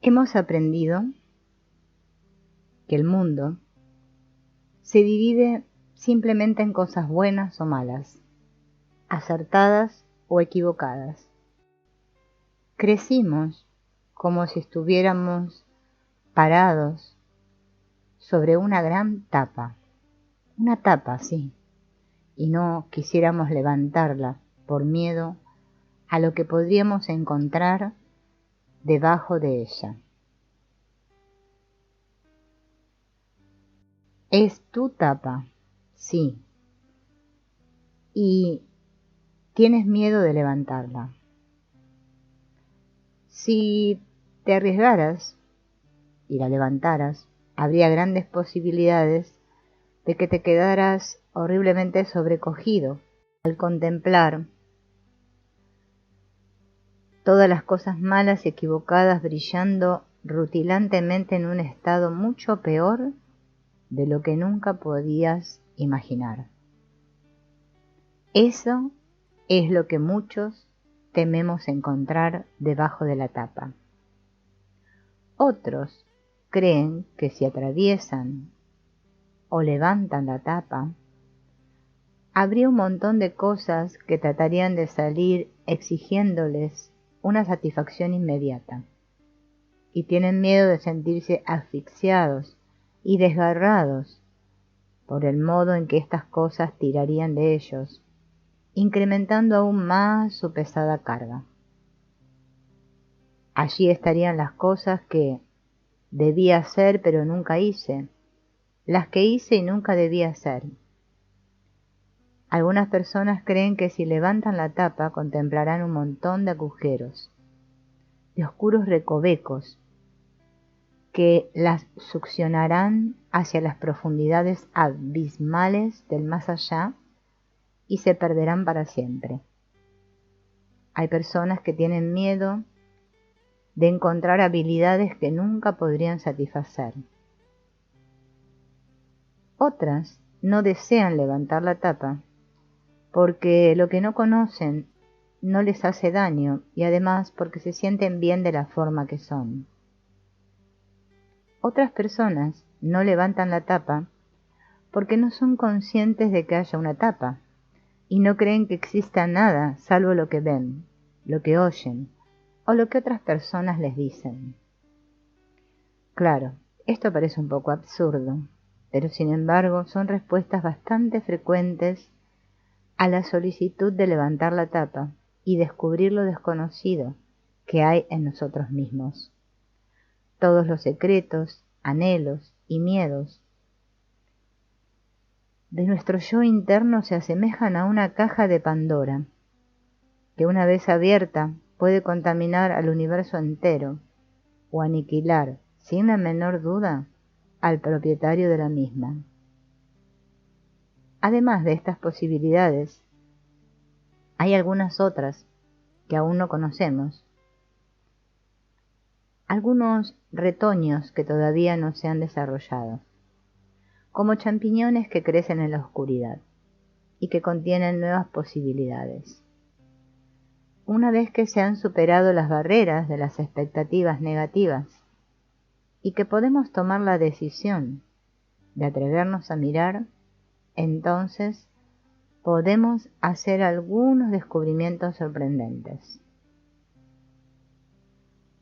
Hemos aprendido que el mundo se divide simplemente en cosas buenas o malas, acertadas o equivocadas. Crecimos como si estuviéramos parados sobre una gran tapa, sí, y no quisiéramos levantarla por miedo a lo que podríamos encontrar debajo de ella. Es tu tapa, sí, y tienes miedo de levantarla. Si te arriesgaras y la levantaras, habría grandes posibilidades de que te quedaras horriblemente sobrecogido al contemplar todas las cosas malas y equivocadas brillando rutilantemente en un estado mucho peor de lo que nunca podías imaginar. Eso es lo que muchos tememos encontrar debajo de la tapa. Otros creen que si atraviesan o levantan la tapa, habría un montón de cosas que tratarían de salir exigiéndoles una satisfacción inmediata, y tienen miedo de sentirse asfixiados y desgarrados por el modo en que estas cosas tirarían de ellos, incrementando aún más su pesada carga. Allí estarían las cosas que debía hacer pero nunca hice, las que hice y nunca debía hacer. Algunas personas creen que si levantan la tapa contemplarán un montón de agujeros, de oscuros recovecos, que las succionarán hacia las profundidades abismales del más allá y se perderán para siempre. Hay personas que tienen miedo de encontrar habilidades que nunca podrían satisfacer. Otras no desean levantar la tapa porque lo que no conocen no les hace daño y además porque se sienten bien de la forma que son. Otras personas no levantan la tapa porque no son conscientes de que haya una tapa y no creen que exista nada salvo lo que ven, lo que oyen o lo que otras personas les dicen. Claro, esto parece un poco absurdo, pero sin embargo son respuestas bastante frecuentes a la solicitud de levantar la tapa y descubrir lo desconocido que hay en nosotros mismos. Todos los secretos, anhelos y miedos de nuestro yo interno se asemejan a una caja de Pandora, que una vez abierta puede contaminar al universo entero o aniquilar, sin la menor duda, al propietario de la misma. Además de estas posibilidades, hay algunas otras que aún no conocemos, algunos retoños que todavía no se han desarrollado, como champiñones que crecen en la oscuridad y que contienen nuevas posibilidades. Una vez que se han superado las barreras de las expectativas negativas y que podemos tomar la decisión de atrevernos a mirar, entonces podemos hacer algunos descubrimientos sorprendentes.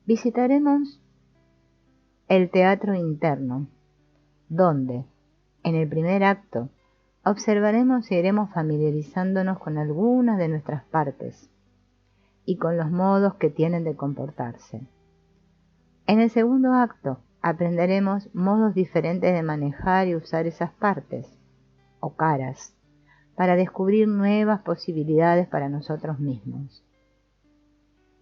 Visitaremos el teatro interno, donde, en el primer acto, observaremos e iremos familiarizándonos con algunas de nuestras partes y con los modos que tienen de comportarse. En el segundo acto, aprenderemos modos diferentes de manejar y usar esas partes, o caras, para descubrir nuevas posibilidades para nosotros mismos.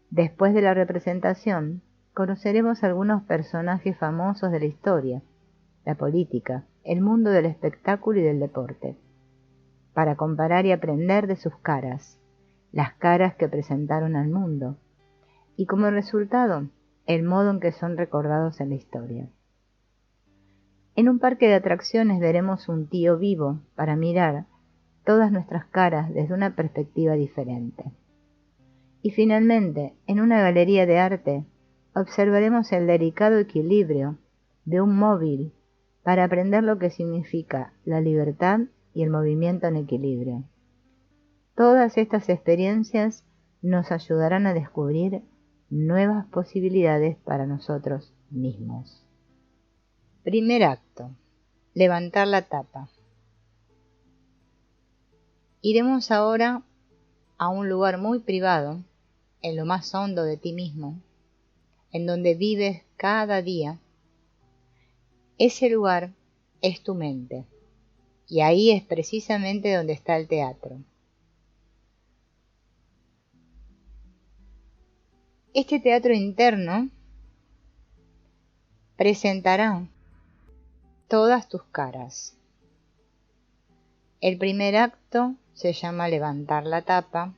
Después de la representación, conoceremos algunos personajes famosos de la historia, la política, el mundo del espectáculo y del deporte, para comparar y aprender de sus caras, las caras que presentaron al mundo, y como resultado, el modo en que son recordados en la historia. En un parque de atracciones veremos un tío vivo para mirar todas nuestras caras desde una perspectiva diferente. Y finalmente, en una galería de arte, observaremos el delicado equilibrio de un móvil para aprender lo que significa la libertad y el movimiento en equilibrio. Todas estas experiencias nos ayudarán a descubrir nuevas posibilidades para nosotros mismos. Primer acto: levantar la tapa. Iremos ahora a un lugar muy privado, en lo más hondo de ti mismo, en donde vives cada día. Ese lugar es tu mente, y ahí es precisamente donde está el teatro. Este teatro interno presentará todas tus caras. El primer acto se llama levantar la tapa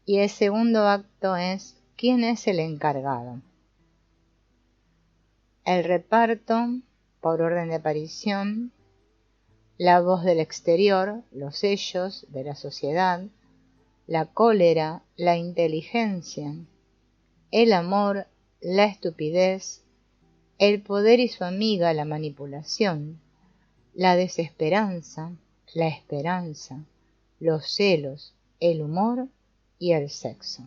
y el segundo acto es ¿quién es el encargado? El reparto, por orden de aparición, la voz del exterior, los sellos de la sociedad, la cólera, la inteligencia, el amor, la estupidez, el poder y su amiga, la manipulación, la desesperanza, la esperanza, los celos, el humor y el sexo.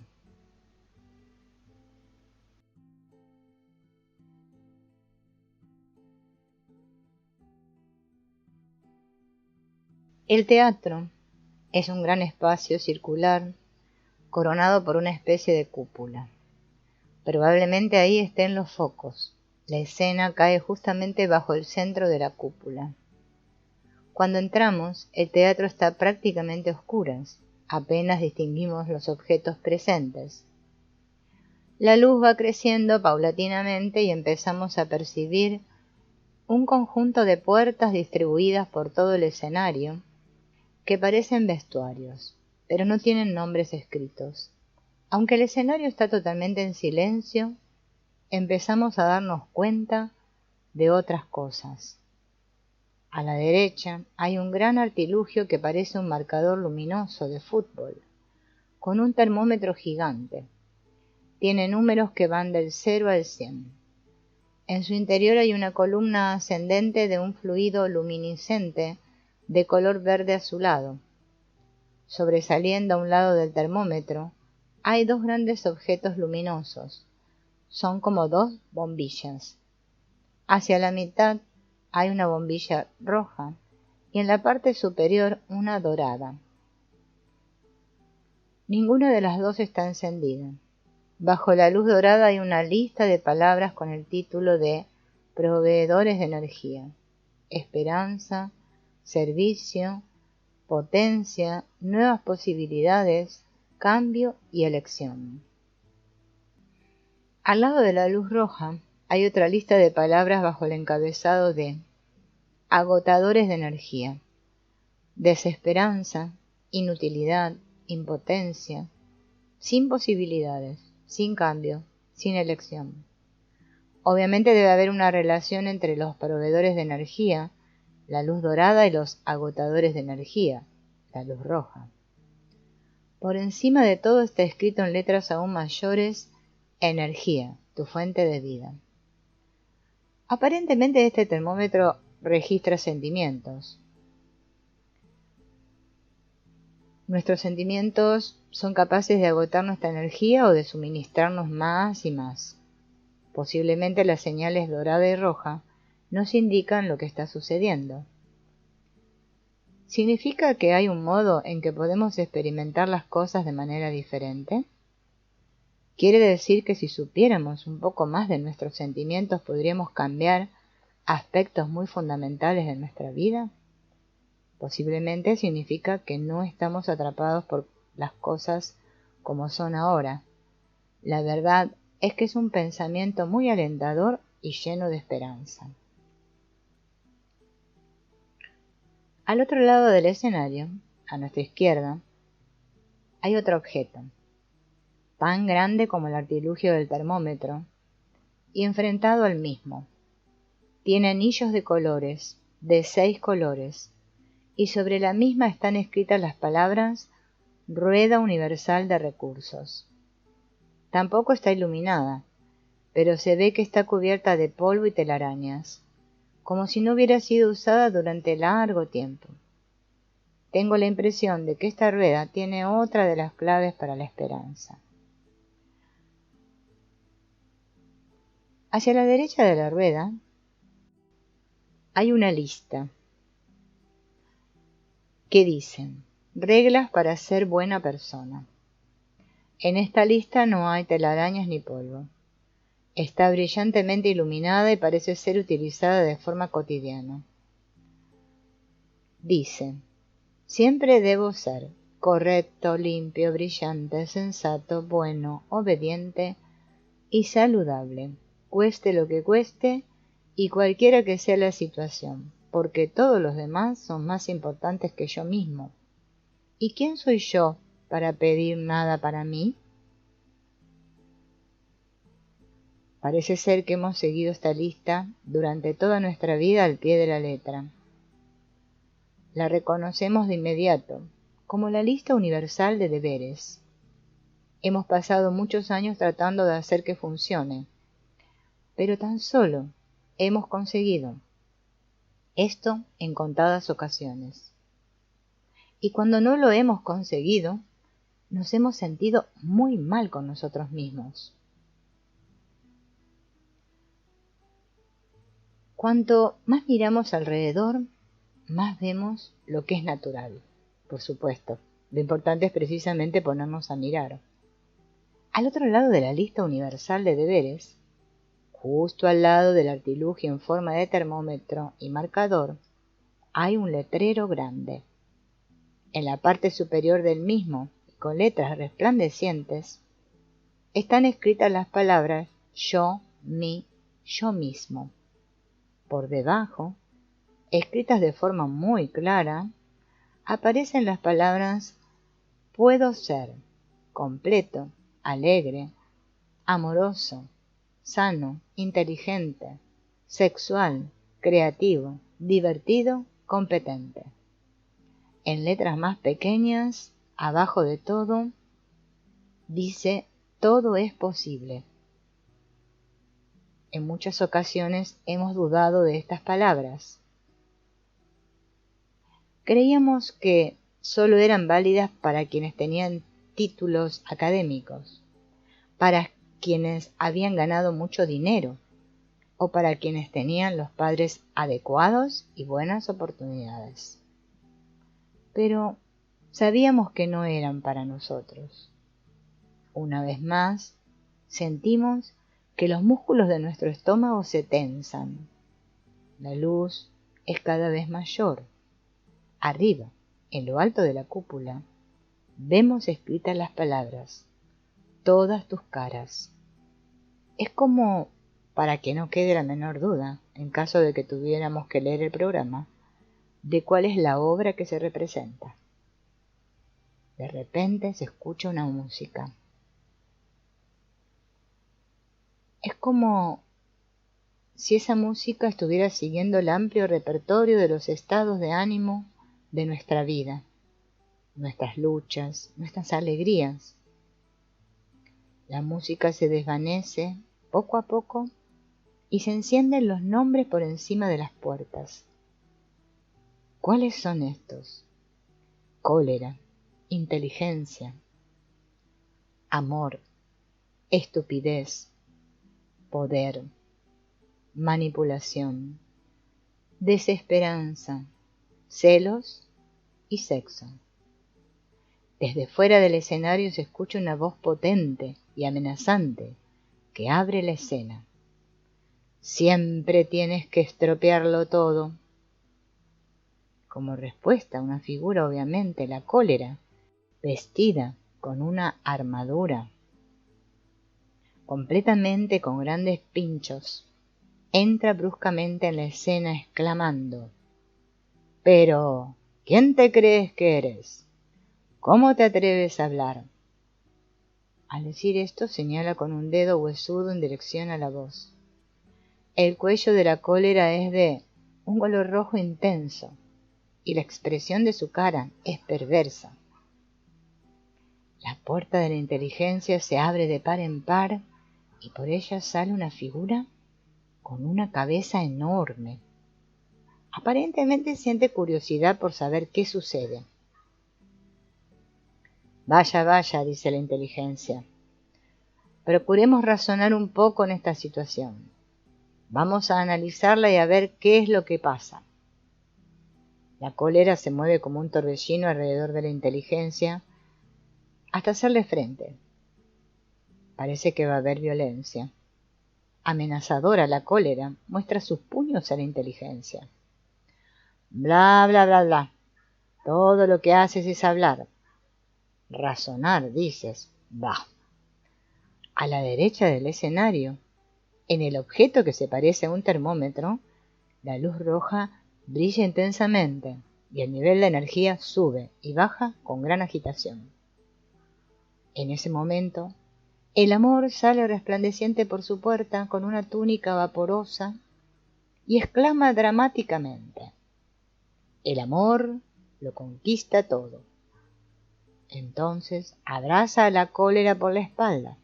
El teatro es un gran espacio circular coronado por una especie de cúpula. Probablemente ahí estén los focos. La escena cae justamente bajo el centro de la cúpula. Cuando entramos, el teatro está prácticamente a oscuras. Apenas distinguimos los objetos presentes. La luz va creciendo paulatinamente y empezamos a percibir un conjunto de puertas distribuidas por todo el escenario que parecen vestuarios, pero no tienen nombres escritos. Aunque el escenario está totalmente en silencio, empezamos a darnos cuenta de otras cosas. A la derecha hay un gran artilugio que parece un marcador luminoso de fútbol, con un termómetro gigante. Tiene números que van del 0 al 100. En su interior hay una columna ascendente de un fluido luminiscente de color verde azulado. Sobresaliendo a un lado del termómetro, hay dos grandes objetos luminosos. Son como dos bombillas. Hacia la mitad hay una bombilla roja y en la parte superior una dorada. Ninguna de las dos está encendida. Bajo la luz dorada hay una lista de palabras con el título de proveedores de energía, esperanza, servicio, potencia, nuevas posibilidades, cambio y elección. Al lado de la luz roja hay otra lista de palabras bajo el encabezado de agotadores de energía, desesperanza, inutilidad, impotencia, sin posibilidades, sin cambio, sin elección. Obviamente debe haber una relación entre los proveedores de energía, la luz dorada, y los agotadores de energía, la luz roja. Por encima de todo está escrito en letras aún mayores: energía, tu fuente de vida. Aparentemente este termómetro registra sentimientos. Nuestros sentimientos son capaces de agotar nuestra energía o de suministrarnos más y más. Posiblemente las señales dorada y roja nos indican lo que está sucediendo. ¿Significa que hay un modo en que podemos experimentar las cosas de manera diferente? ¿Quiere decir que si supiéramos un poco más de nuestros sentimientos podríamos cambiar aspectos muy fundamentales de nuestra vida? Posiblemente significa que no estamos atrapados por las cosas como son ahora. La verdad es que es un pensamiento muy alentador y lleno de esperanza. Al otro lado del escenario, a nuestra izquierda, hay otro objeto, tan grande como el artilugio del termómetro, y enfrentado al mismo. Tiene anillos de colores, de 6 colores, y sobre la misma están escritas las palabras Rueda Universal de Recursos. Tampoco está iluminada, pero se ve que está cubierta de polvo y telarañas, como si no hubiera sido usada durante largo tiempo. Tengo la impresión de que esta rueda tiene otra de las claves para la esperanza. Hacia la derecha de la rueda hay una lista que dice: reglas para ser buena persona. En esta lista no hay telarañas ni polvo. Está brillantemente iluminada y parece ser utilizada de forma cotidiana. Dice: siempre debo ser correcto, limpio, brillante, sensato, bueno, obediente y saludable, cueste lo que cueste y cualquiera que sea la situación, porque todos los demás son más importantes que yo mismo. ¿Y quién soy yo para pedir nada para mí? Parece ser que hemos seguido esta lista durante toda nuestra vida al pie de la letra. La reconocemos de inmediato como la lista universal de deberes. Hemos pasado muchos años tratando de hacer que funcione, pero tan solo hemos conseguido esto en contadas ocasiones. Y cuando no lo hemos conseguido, nos hemos sentido muy mal con nosotros mismos. Cuanto más miramos alrededor, más vemos lo que es natural, por supuesto. Lo importante es precisamente ponernos a mirar. Al otro lado de la lista universal de deberes, justo al lado del artilugio en forma de termómetro y marcador, hay un letrero grande. En la parte superior del mismo, con letras resplandecientes, están escritas las palabras yo, mi, yo mismo. Por debajo, escritas de forma muy clara, aparecen las palabras puedo ser completo, alegre, amoroso, sano, inteligente, sexual, creativo, divertido, competente. En letras más pequeñas, abajo de todo, dice todo es posible. En muchas ocasiones hemos dudado de estas palabras. Creíamos que solo eran válidas para quienes tenían títulos académicos, para quienes habían ganado mucho dinero o para quienes tenían los padres adecuados y buenas oportunidades. Pero sabíamos que no eran para nosotros. Una vez más, sentimos que los músculos de nuestro estómago se tensan. La luz es cada vez mayor. Arriba, en lo alto de la cúpula, vemos escritas las palabras, todas tus caras. Es como para que no quede la menor duda, en caso de que tuviéramos que leer el programa, de cuál es la obra que se representa. De repente se escucha una música. Es como si esa música estuviera siguiendo el amplio repertorio de los estados de ánimo de nuestra vida, nuestras luchas, nuestras alegrías. La música se desvanece poco a poco y se encienden los nombres por encima de las puertas. ¿Cuáles son estos? Cólera, inteligencia, amor, estupidez, poder, manipulación, desesperanza, celos y sexo. Desde fuera del escenario se escucha una voz potente y amenazante que abre la escena. Siempre tienes que estropearlo todo. Como respuesta, una figura, obviamente, la cólera, vestida con una armadura, completamente con grandes pinchos, entra bruscamente en la escena exclamando: «Pero, ¿quién te crees que eres? ¿Cómo te atreves a hablar?». Al decir esto señala con un dedo huesudo en dirección a la voz. El cuello de la cólera es de un color rojo intenso y la expresión de su cara es perversa. La puerta de la inteligencia se abre de par en par y por ella sale una figura con una cabeza enorme. Aparentemente siente curiosidad por saber qué sucede. Vaya, vaya, dice la inteligencia. Procuremos razonar un poco en esta situación. Vamos a analizarla y a ver qué es lo que pasa. La cólera se mueve como un torbellino alrededor de la inteligencia hasta hacerle frente. Parece que va a haber violencia. Amenazadora la cólera, muestra sus puños a la inteligencia. Bla, bla, bla, bla. Todo lo que haces es hablar. Razonar, dices. Bah. A la derecha del escenario, en el objeto que se parece a un termómetro, la luz roja brilla intensamente y el nivel de energía sube y baja con gran agitación. En ese momento, el amor sale resplandeciente por su puerta con una túnica vaporosa y exclama dramáticamente: el amor lo conquista todo. Entonces abraza a la cólera por la espalda,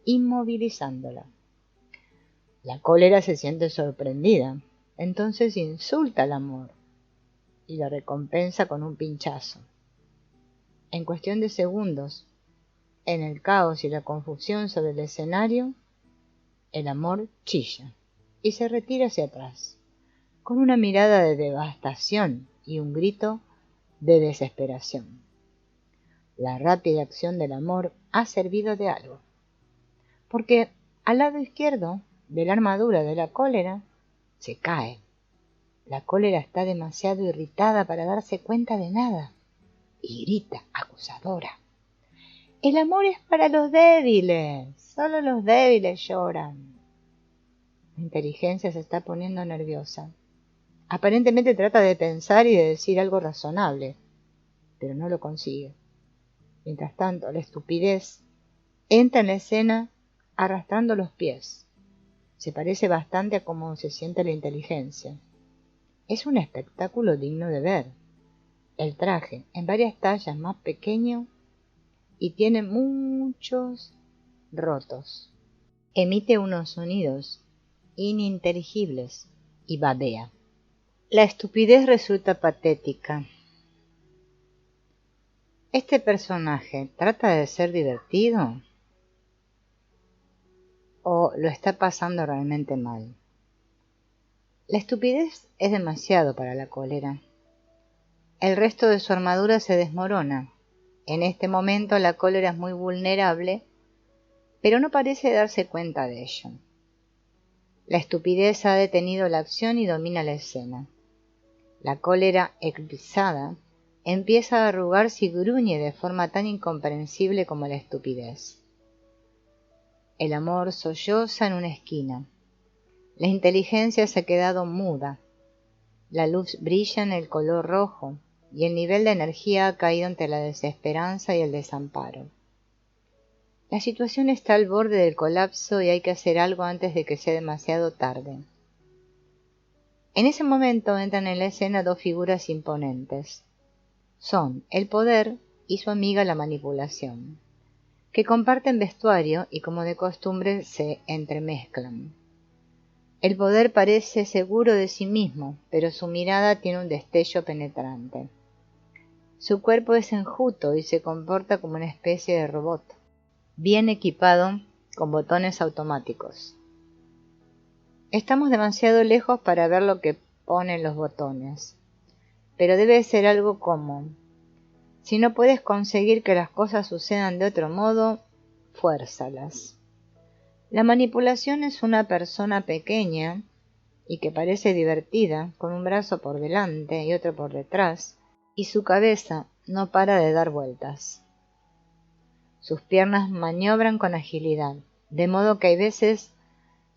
inmovilizándola. La cólera se siente sorprendida, entonces insulta al amor y la recompensa con un pinchazo. En cuestión de segundos, en el caos y la confusión sobre el escenario, el amor chilla y se retira hacia atrás, con una mirada de devastación y un grito de desesperación. La rápida acción del amor ha servido de algo, porque al lado izquierdo de la armadura de la cólera se cae. La cólera está demasiado irritada para darse cuenta de nada y grita acusadora: el amor es para los débiles, solo los débiles lloran. La inteligencia se está poniendo nerviosa. Aparentemente trata de pensar y de decir algo razonable, pero no lo consigue. Mientras tanto, la estupidez entra en la escena arrastrando los pies. Se parece bastante a cómo se siente la inteligencia. Es un espectáculo digno de ver. El traje, en varias tallas más pequeño, y tiene muchos rotos. Emite unos sonidos ininteligibles y babea. La estupidez resulta patética. ¿Este personaje trata de ser divertido o lo está pasando realmente mal? La estupidez es demasiado para la cólera. El resto de su armadura se desmorona. En este momento la cólera es muy vulnerable, pero no parece darse cuenta de ello. La estupidez ha detenido la acción y domina la escena. La cólera, eclipsada, empieza a arrugarse y gruñe de forma tan incomprensible como la estupidez. El amor solloza en una esquina. La inteligencia se ha quedado muda. La luz brilla en el color rojo y el nivel de energía ha caído ante la desesperanza y el desamparo. La situación está al borde del colapso y hay que hacer algo antes de que sea demasiado tarde. En ese momento entran en la escena dos figuras imponentes. Son el poder y su amiga la manipulación, que comparten vestuario y como de costumbre se entremezclan. El poder parece seguro de sí mismo, pero su mirada tiene un destello penetrante. Su cuerpo es enjuto y se comporta como una especie de robot, bien equipado con botones automáticos. Estamos demasiado lejos para ver lo que ponen los botones, pero debe ser algo como: si no puedes conseguir que las cosas sucedan de otro modo, fuérzalas. La manipulación es una persona pequeña y que parece divertida, con un brazo por delante y otro por detrás, y su cabeza no para de dar vueltas. Sus piernas maniobran con agilidad, de modo que hay veces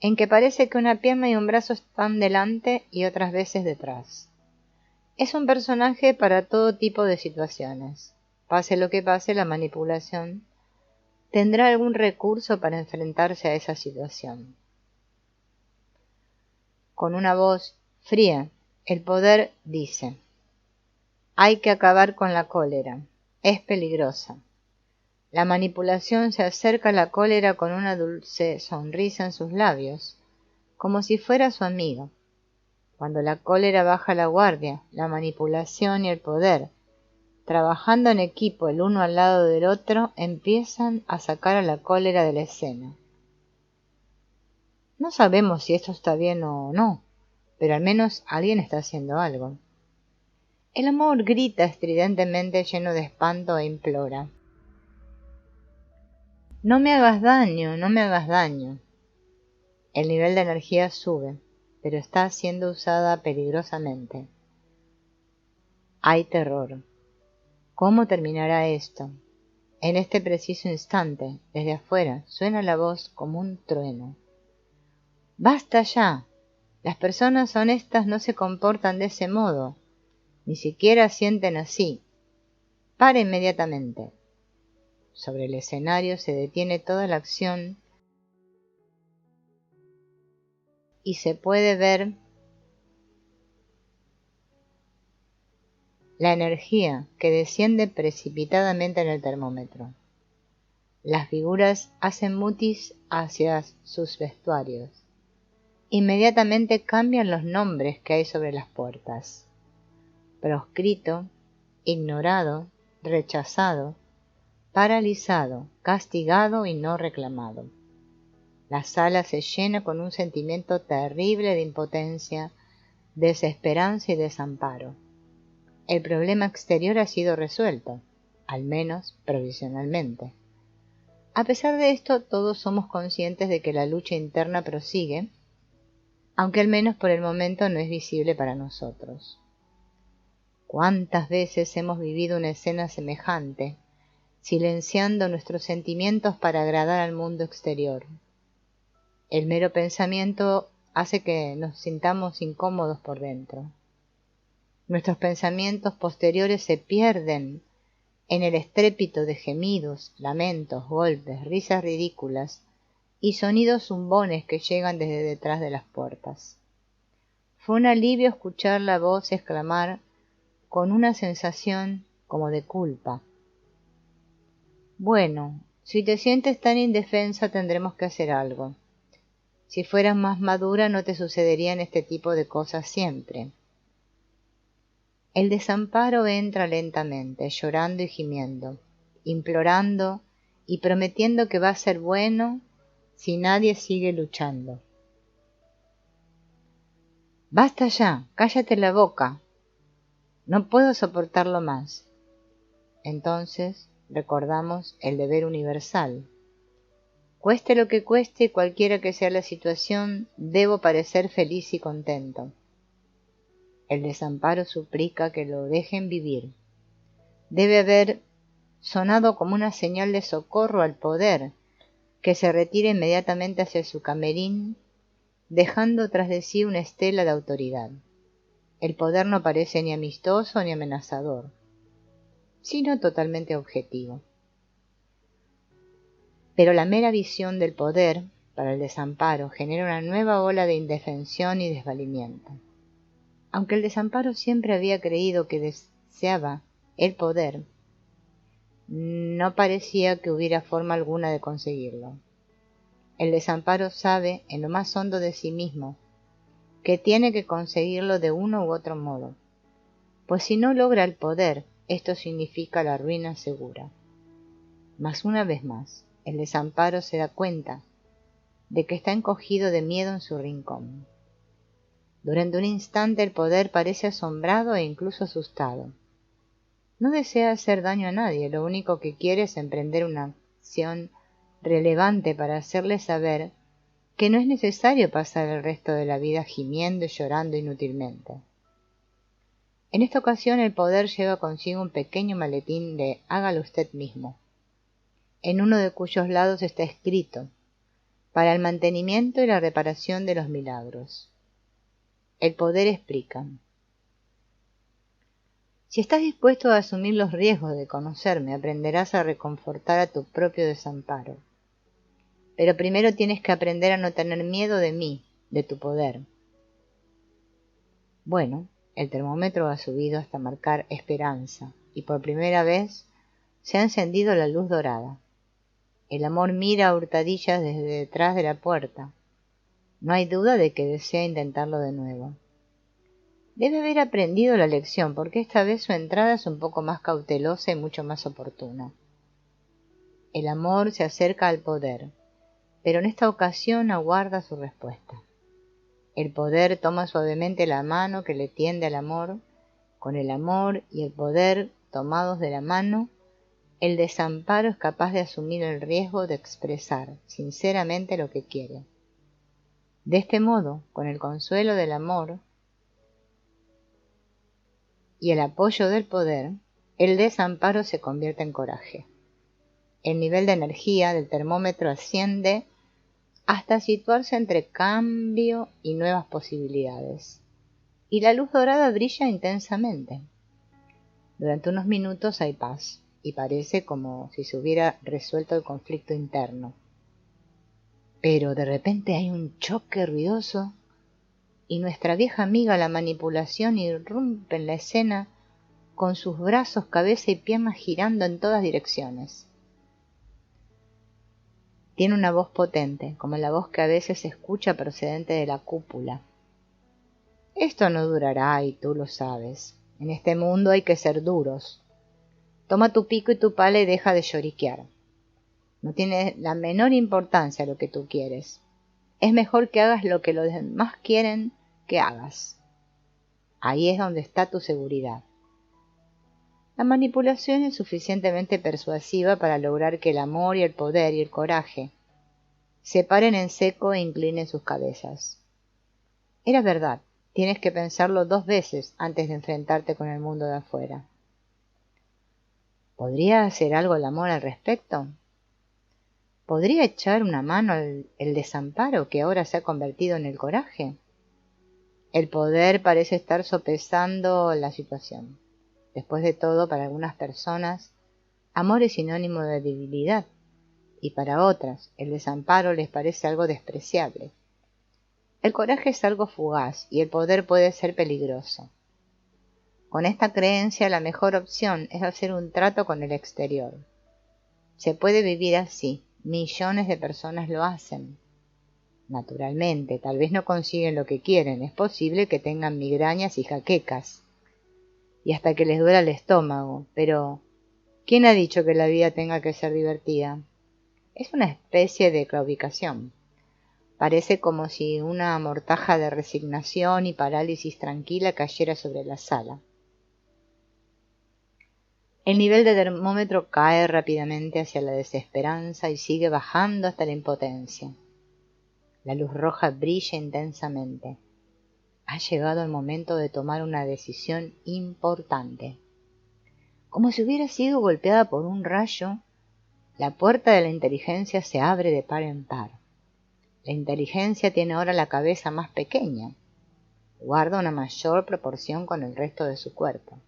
en que parece que una pierna y un brazo están delante y otras veces detrás. Es un personaje para todo tipo de situaciones. Pase lo que pase, la manipulación tendrá algún recurso para enfrentarse a esa situación. Con una voz fría, el poder dice: hay que acabar con la cólera, es peligrosa. La manipulación se acerca a la cólera con una dulce sonrisa en sus labios, como si fuera su amigo. Cuando la cólera baja la guardia, la manipulación y el poder, trabajando en equipo el uno al lado del otro, empiezan a sacar a la cólera de la escena. No sabemos si esto está bien o no, pero al menos alguien está haciendo algo. El amor grita estridentemente lleno de espanto e implora. No me hagas daño, no me hagas daño. El nivel de energía sube, pero está siendo usada peligrosamente. Hay terror. ¿Cómo terminará esto? En este preciso instante, desde afuera, suena la voz como un trueno. ¡Basta ya! Las personas honestas no se comportan de ese modo, ni siquiera sienten así. Para inmediatamente. Sobre el escenario se detiene toda la acción y se puede ver la energía que desciende precipitadamente en el termómetro. Las figuras hacen mutis hacia sus vestuarios. Inmediatamente cambian los nombres que hay sobre las puertas. Proscrito, ignorado, rechazado, paralizado, castigado y no reclamado. La sala se llena con un sentimiento terrible de impotencia, desesperanza y desamparo. El problema exterior ha sido resuelto, al menos provisionalmente. A pesar de esto, todos somos conscientes de que la lucha interna prosigue, aunque al menos por el momento no es visible para nosotros. ¿Cuántas veces hemos vivido una escena semejante, silenciando nuestros sentimientos para agradar al mundo exterior? El mero pensamiento hace que nos sintamos incómodos por dentro. Nuestros pensamientos posteriores se pierden en el estrépito de gemidos, lamentos, golpes, risas ridículas y sonidos zumbones que llegan desde detrás de las puertas. Fue un alivio escuchar la voz exclamar con una sensación como de culpa. Bueno, si te sientes tan indefensa tendremos que hacer algo. Si fueras más madura no te sucederían este tipo de cosas siempre. El desamparo entra lentamente, llorando y gimiendo, implorando y prometiendo que va a ser bueno si nadie sigue luchando. ¡Basta ya! ¡Cállate la boca! No puedo soportarlo más. Entonces recordamos el deber universal. Cueste lo que cueste y cualquiera que sea la situación, debo parecer feliz y contento. El desamparo suplica que lo dejen vivir. Debe haber sonado como una señal de socorro al poder, que se retira inmediatamente hacia su camerín, dejando tras de sí una estela de autoridad. El poder no parece ni amistoso ni amenazador, sino totalmente objetivo. Pero la mera visión del poder, para el desamparo, genera una nueva ola de indefensión y desvalimiento. Aunque el desamparo siempre había creído que deseaba el poder, no parecía que hubiera forma alguna de conseguirlo. El desamparo sabe, en lo más hondo de sí mismo, que tiene que conseguirlo de uno u otro modo, pues si no logra el poder, esto significa la ruina segura. Mas una vez más, el desamparo se da cuenta de que está encogido de miedo en su rincón. Durante un instante el poder parece asombrado e incluso asustado. No desea hacer daño a nadie, lo único que quiere es emprender una acción relevante para hacerle saber que no es necesario pasar el resto de la vida gimiendo y llorando inútilmente. En esta ocasión el poder lleva consigo un pequeño maletín de hágalo usted mismo, en uno de cuyos lados está escrito: para el mantenimiento y la reparación de los milagros. El poder explica: si estás dispuesto a asumir los riesgos de conocerme, aprenderás a reconfortar a tu propio desamparo. Pero primero tienes que aprender a no tener miedo de mí, de tu poder. Bueno, el termómetro ha subido hasta marcar esperanza, y por primera vez se ha encendido la luz dorada. El amor mira a hurtadillas desde detrás de la puerta. No hay duda de que desea intentarlo de nuevo. Debe haber aprendido la lección, porque esta vez su entrada es un poco más cautelosa y mucho más oportuna. El amor se acerca al poder, pero en esta ocasión aguarda su respuesta. El poder toma suavemente la mano que le tiende al amor. Con el amor y el poder tomados de la mano, el desamparo es capaz de asumir el riesgo de expresar sinceramente lo que quiere. De este modo, con el consuelo del amor y el apoyo del poder, el desamparo se convierte en coraje. El nivel de energía del termómetro asciende hasta situarse entre cambio y nuevas posibilidades. Y la luz dorada brilla intensamente. Durante unos minutos hay paz, y parece como si se hubiera resuelto el conflicto interno. Pero de repente hay un choque ruidoso, y nuestra vieja amiga la manipulación irrumpe en la escena con sus brazos, cabeza y piernas girando en todas direcciones. Tiene una voz potente, como la voz que a veces se escucha procedente de la cúpula. Esto no durará y tú lo sabes. En este mundo hay que ser duros. Toma tu pico y tu pala y deja de lloriquear. No tiene la menor importancia lo que tú quieres. Es mejor que hagas lo que los demás quieren que hagas. Ahí es donde está tu seguridad. La manipulación es suficientemente persuasiva para lograr que el amor y el poder y el coraje se paren en seco e inclinen sus cabezas. Era verdad, tienes que pensarlo 2 veces antes de enfrentarte con el mundo de afuera. ¿Podría hacer algo el amor al respecto? ¿Podría echar una mano al desamparo que ahora se ha convertido en el coraje? El poder parece estar sopesando la situación. Después de todo, para algunas personas, amor es sinónimo de debilidad, y para otras, el desamparo les parece algo despreciable. El coraje es algo fugaz, y el poder puede ser peligroso. Con esta creencia, la mejor opción es hacer un trato con el exterior. Se puede vivir así, millones de personas lo hacen. Naturalmente, tal vez no consiguen lo que quieren, es posible que tengan migrañas y jaquecas, y hasta que les duela el estómago, pero ¿quién ha dicho que la vida tenga que ser divertida? Es una especie de claudicación. Parece como si una mortaja de resignación y parálisis tranquila cayera sobre la sala. El nivel de termómetro cae rápidamente hacia la desesperanza y sigue bajando hasta la impotencia. La luz roja brilla intensamente. Ha llegado el momento de tomar una decisión importante. Como si hubiera sido golpeada por un rayo, la puerta de la inteligencia se abre de par en par. La inteligencia tiene ahora la cabeza más pequeña. Guarda una mayor proporción con el resto de su cuerpo.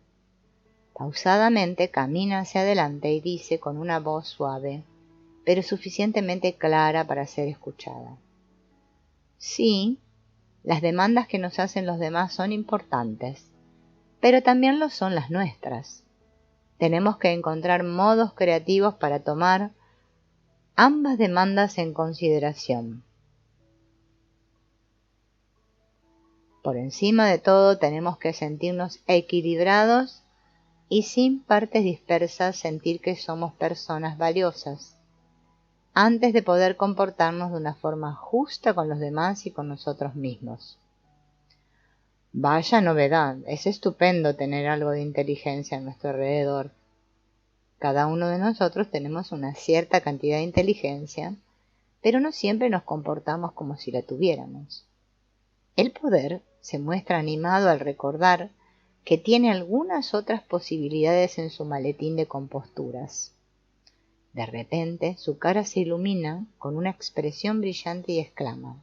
Pausadamente camina hacia adelante y dice con una voz suave, pero suficientemente clara para ser escuchada. Sí, las demandas que nos hacen los demás son importantes, pero también lo son las nuestras. Tenemos que encontrar modos creativos para tomar ambas demandas en consideración. Por encima de todo, tenemos que sentirnos equilibrados y sin partes dispersas sentir que somos personas valiosas, antes de poder comportarnos de una forma justa con los demás y con nosotros mismos. Vaya novedad, es estupendo tener algo de inteligencia a nuestro alrededor. Cada uno de nosotros tenemos una cierta cantidad de inteligencia, pero no siempre nos comportamos como si la tuviéramos. El poder se muestra animado al recordar que tiene algunas otras posibilidades en su maletín de composturas. De repente, su cara se ilumina con una expresión brillante y exclama: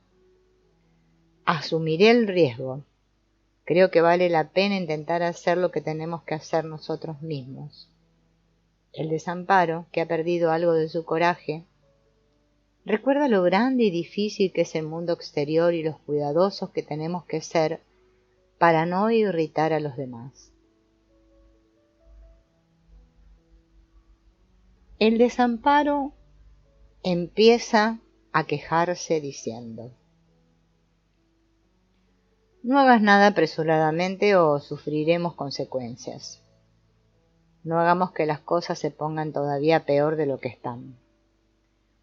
«Asumiré el riesgo. Creo que vale la pena intentar hacer lo que tenemos que hacer nosotros mismos». El desamparo, que ha perdido algo de su coraje, recuerda lo grande y difícil que es el mundo exterior y los cuidadosos que tenemos que ser para no irritar a los demás. El desamparo empieza a quejarse diciendo: no hagas nada apresuradamente o sufriremos consecuencias. No hagamos que las cosas se pongan todavía peor de lo que están.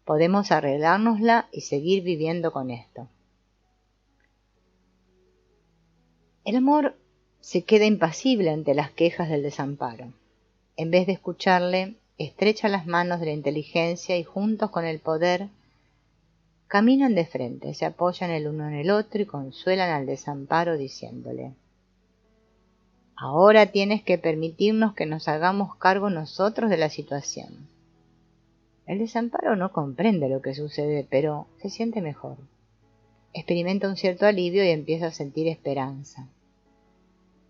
Podemos arreglárnosla y seguir viviendo con esto. El amor se queda impasible ante las quejas del desamparo. En vez de escucharle, estrecha las manos de la inteligencia y juntos con el poder caminan de frente, se apoyan el uno en el otro y consuelan al desamparo diciéndole: ahora tienes que permitirnos que nos hagamos cargo nosotros de la situación. El desamparo no comprende lo que sucede, pero se siente mejor. Experimenta un cierto alivio y empieza a sentir esperanza.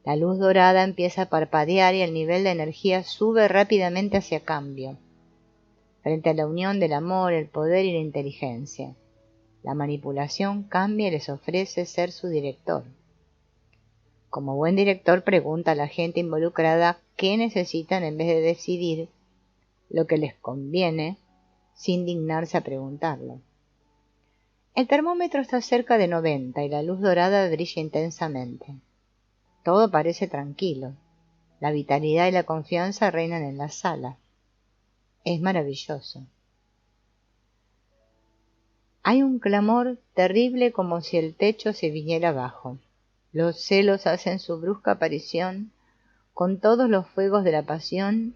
La luz dorada empieza a parpadear y el nivel de energía sube rápidamente hacia cambio, frente a la unión del amor, el poder y la inteligencia. La manipulación cambia y les ofrece ser su director. Como buen director pregunta a la gente involucrada qué necesitan en vez de decidir lo que les conviene sin dignarse a preguntarlo. El termómetro está cerca de 90 y la luz dorada brilla intensamente. Todo parece tranquilo. La vitalidad y la confianza reinan en la sala. Es maravilloso. Hay un clamor terrible como si el techo se viniera abajo. Los celos hacen su brusca aparición con todos los fuegos de la pasión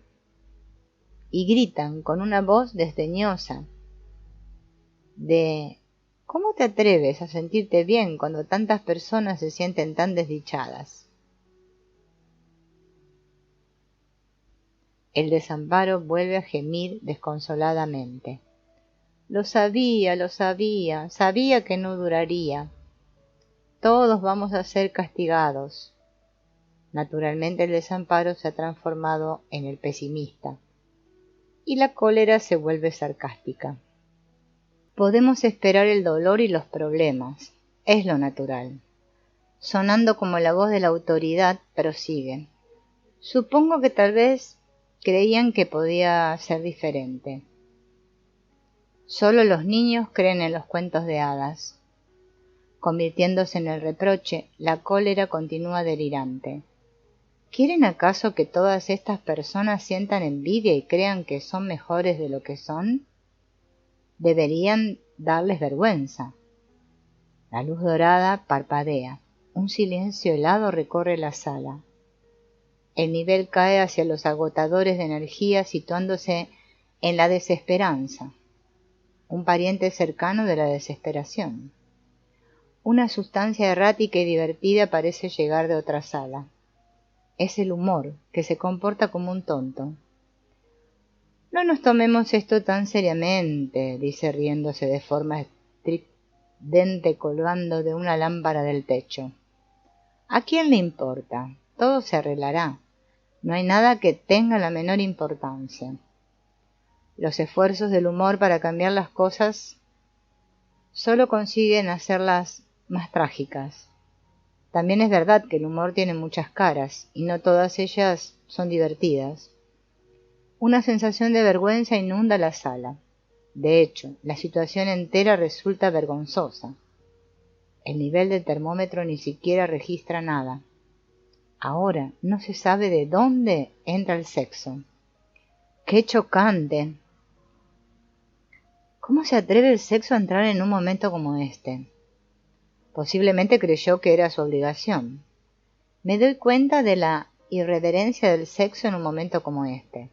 y gritan con una voz desdeñosa de: ¿cómo te atreves a sentirte bien cuando tantas personas se sienten tan desdichadas? El desamparo vuelve a gemir desconsoladamente. Lo sabía, sabía que no duraría. Todos vamos a ser castigados. Naturalmente el desamparo se ha transformado en el pesimista y la cólera se vuelve sarcástica. Podemos esperar el dolor y los problemas, es lo natural. Sonando como la voz de la autoridad, prosigue: supongo que tal vez creían que podía ser diferente. Solo los niños creen en los cuentos de hadas. Convirtiéndose en el reproche, la cólera continúa delirante. ¿Quieren acaso que todas estas personas sientan envidia y crean que son mejores de lo que son? Deberían darles vergüenza. La luz dorada parpadea. Un silencio helado recorre la sala. El nivel cae hacia los agotadores de energía, situándose en la desesperanza, un pariente cercano de la desesperación. Una sustancia errática y divertida parece llegar de otra sala. Es el humor, que se comporta como un tonto. No nos tomemos esto tan seriamente, dice riéndose de forma estridente colgando de una lámpara del techo. ¿A quién le importa? Todo se arreglará. No hay nada que tenga la menor importancia. Los esfuerzos del humor para cambiar las cosas solo consiguen hacerlas más trágicas. También es verdad que el humor tiene muchas caras, y no todas ellas son divertidas. Una sensación de vergüenza inunda la sala. De hecho, la situación entera resulta vergonzosa. El nivel del termómetro ni siquiera registra nada. Ahora no se sabe de dónde entra el sexo. ¡Qué chocante! ¿Cómo se atreve el sexo a entrar en un momento como este? Posiblemente creyó que era su obligación. Me doy cuenta de la irreverencia del sexo en un momento como este.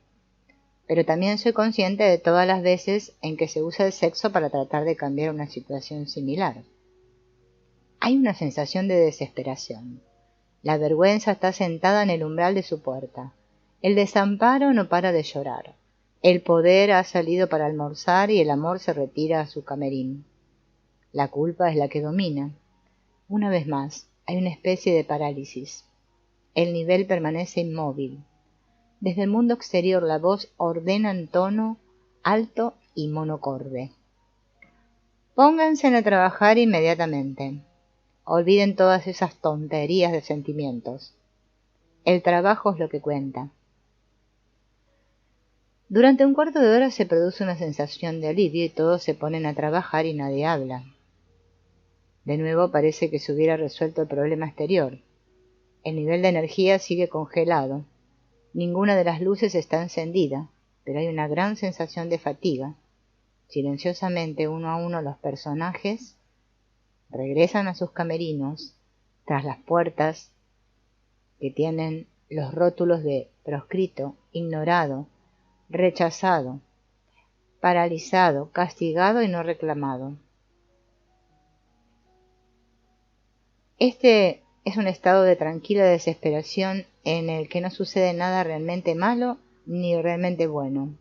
Pero también soy consciente de todas las veces en que se usa el sexo para tratar de cambiar una situación similar. Hay una sensación de desesperación. La vergüenza está sentada en el umbral de su puerta. El desamparo no para de llorar. El poder ha salido para almorzar y el amor se retira a su camerín. La culpa es la que domina. Una vez más, hay una especie de parálisis. El nivel permanece inmóvil. Desde el mundo exterior la voz ordena en tono alto y monocorde: pónganse a trabajar inmediatamente. Olviden todas esas tonterías de sentimientos. El trabajo es lo que cuenta. Durante un cuarto de hora se produce una sensación de alivio y todos se ponen a trabajar y nadie habla. De nuevo parece que se hubiera resuelto el problema exterior. El nivel de energía sigue congelado. Ninguna de las luces está encendida, pero hay una gran sensación de fatiga. Silenciosamente, uno a uno, los personajes regresan a sus camerinos tras las puertas que tienen los rótulos de proscrito, ignorado, rechazado, paralizado, castigado y no reclamado. Este es un estado de tranquila desesperación en el que no sucede nada realmente malo ni realmente bueno.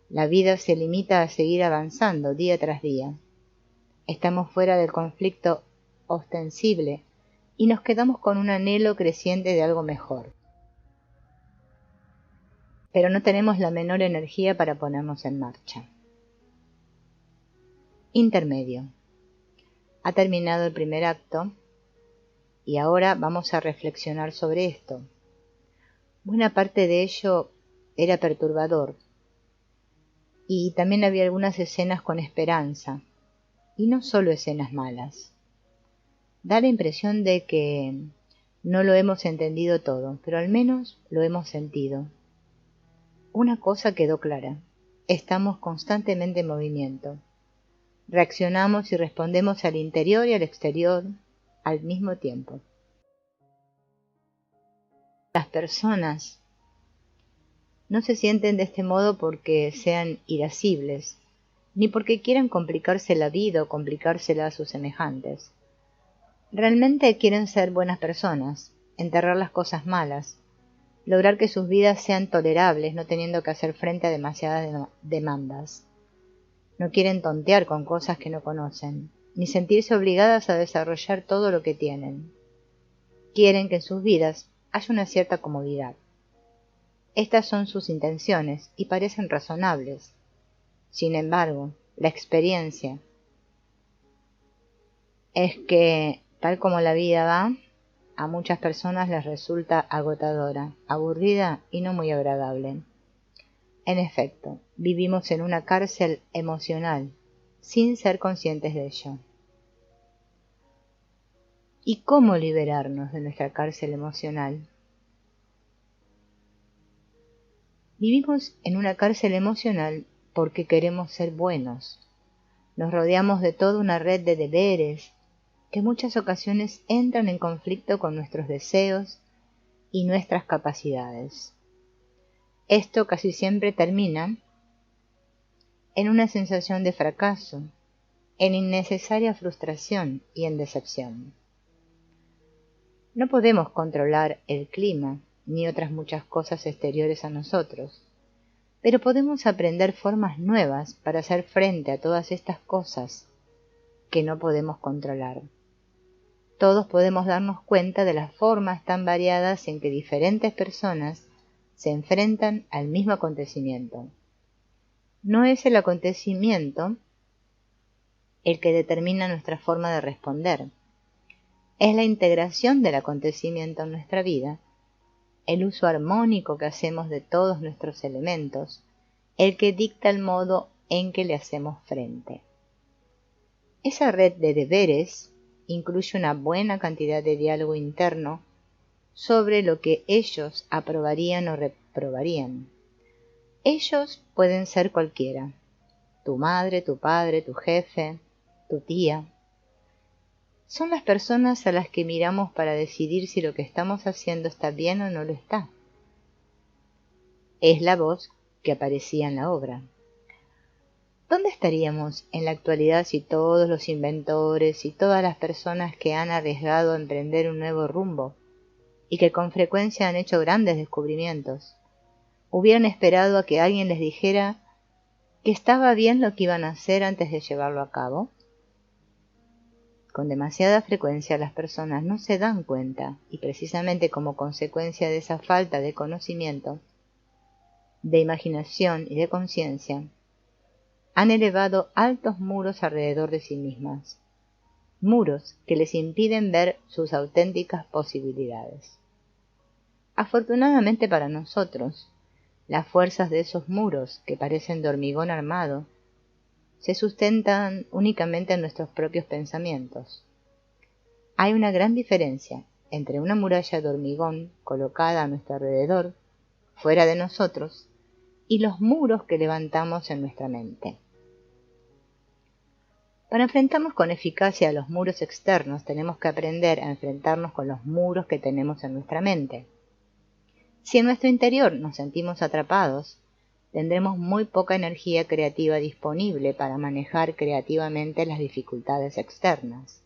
La vida se limita a seguir avanzando día tras día. Estamos fuera del conflicto ostensible y nos quedamos con un anhelo creciente de algo mejor. Pero no tenemos la menor energía para ponernos en marcha. Intermedio. Ha terminado el primer acto y ahora vamos a reflexionar sobre esto. Buena parte de ello era perturbador y también había algunas escenas con esperanza, y no solo escenas malas. Da la impresión de que no lo hemos entendido todo, pero al menos lo hemos sentido. Una cosa quedó clara: estamos constantemente en movimiento. Reaccionamos y respondemos al interior y al exterior al mismo tiempo. Las personas no se sienten de este modo porque sean irascibles, ni porque quieran complicarse la vida o complicársela a sus semejantes. Realmente quieren ser buenas personas, enterrar las cosas malas, lograr que sus vidas sean tolerables, no teniendo que hacer frente a demasiadas demandas. No quieren tontear con cosas que no conocen, ni sentirse obligadas a desarrollar todo lo que tienen. Quieren que en sus vidas haya una cierta comodidad. Estas son sus intenciones y parecen razonables. Sin embargo, la experiencia es que, tal como la vida va, a muchas personas les resulta agotadora, aburrida y no muy agradable. En efecto, vivimos en una cárcel emocional, sin ser conscientes de ello. ¿Y cómo liberarnos de nuestra cárcel emocional? Vivimos en una cárcel emocional porque queremos ser buenos. Nos rodeamos de toda una red de deberes que en muchas ocasiones entran en conflicto con nuestros deseos y nuestras capacidades. Esto casi siempre termina en una sensación de fracaso, en innecesaria frustración y en decepción. No podemos controlar el clima ni otras muchas cosas exteriores a nosotros, pero podemos aprender formas nuevas para hacer frente a todas estas cosas que no podemos controlar. Todos podemos darnos cuenta de las formas tan variadas en que diferentes personas se enfrentan al mismo acontecimiento. No es el acontecimiento el que determina nuestra forma de responder. Es la integración del acontecimiento en nuestra vida, el uso armónico que hacemos de todos nuestros elementos, el que dicta el modo en que le hacemos frente. Esa red de deberes incluye una buena cantidad de diálogo interno sobre lo que ellos aprobarían o reprobarían. Ellos pueden ser cualquiera: tu madre, tu padre, tu jefe, tu tía. Son las personas a las que miramos para decidir si lo que estamos haciendo está bien o no lo está. Es la voz que aparecía en la obra. ¿Dónde estaríamos en la actualidad si todos los inventores y todas las personas que han arriesgado a emprender un nuevo rumbo y que con frecuencia han hecho grandes descubrimientos hubieran esperado a que alguien les dijera que estaba bien lo que iban a hacer antes de llevarlo a cabo? Con demasiada frecuencia las personas no se dan cuenta, y precisamente como consecuencia de esa falta de conocimiento, de imaginación y de conciencia, han elevado altos muros alrededor de sí mismas, muros que les impiden ver sus auténticas posibilidades. Afortunadamente para nosotros, las fuerzas de esos muros, que parecen de hormigón armado, se sustentan únicamente en nuestros propios pensamientos. Hay una gran diferencia entre una muralla de hormigón colocada a nuestro alrededor, fuera de nosotros, y los muros que levantamos en nuestra mente. Para enfrentarnos con eficacia a los muros externos, tenemos que aprender a enfrentarnos con los muros que tenemos en nuestra mente. Si en nuestro interior nos sentimos atrapados, tendremos muy poca energía creativa disponible para manejar creativamente las dificultades externas.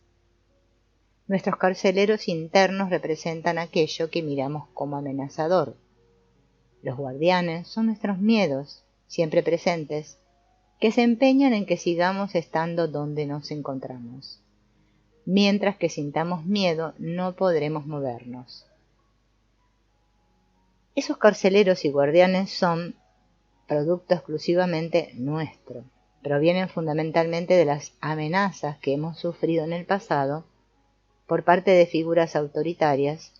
Nuestros carceleros internos representan aquello que miramos como amenazador. Los guardianes son nuestros miedos, siempre presentes, que se empeñan en que sigamos estando donde nos encontramos. Mientras que sintamos miedo, no podremos movernos. Esos carceleros y guardianes son producto exclusivamente nuestro. Provienen fundamentalmente de las amenazas que hemos sufrido en el pasado por parte de figuras autoritarias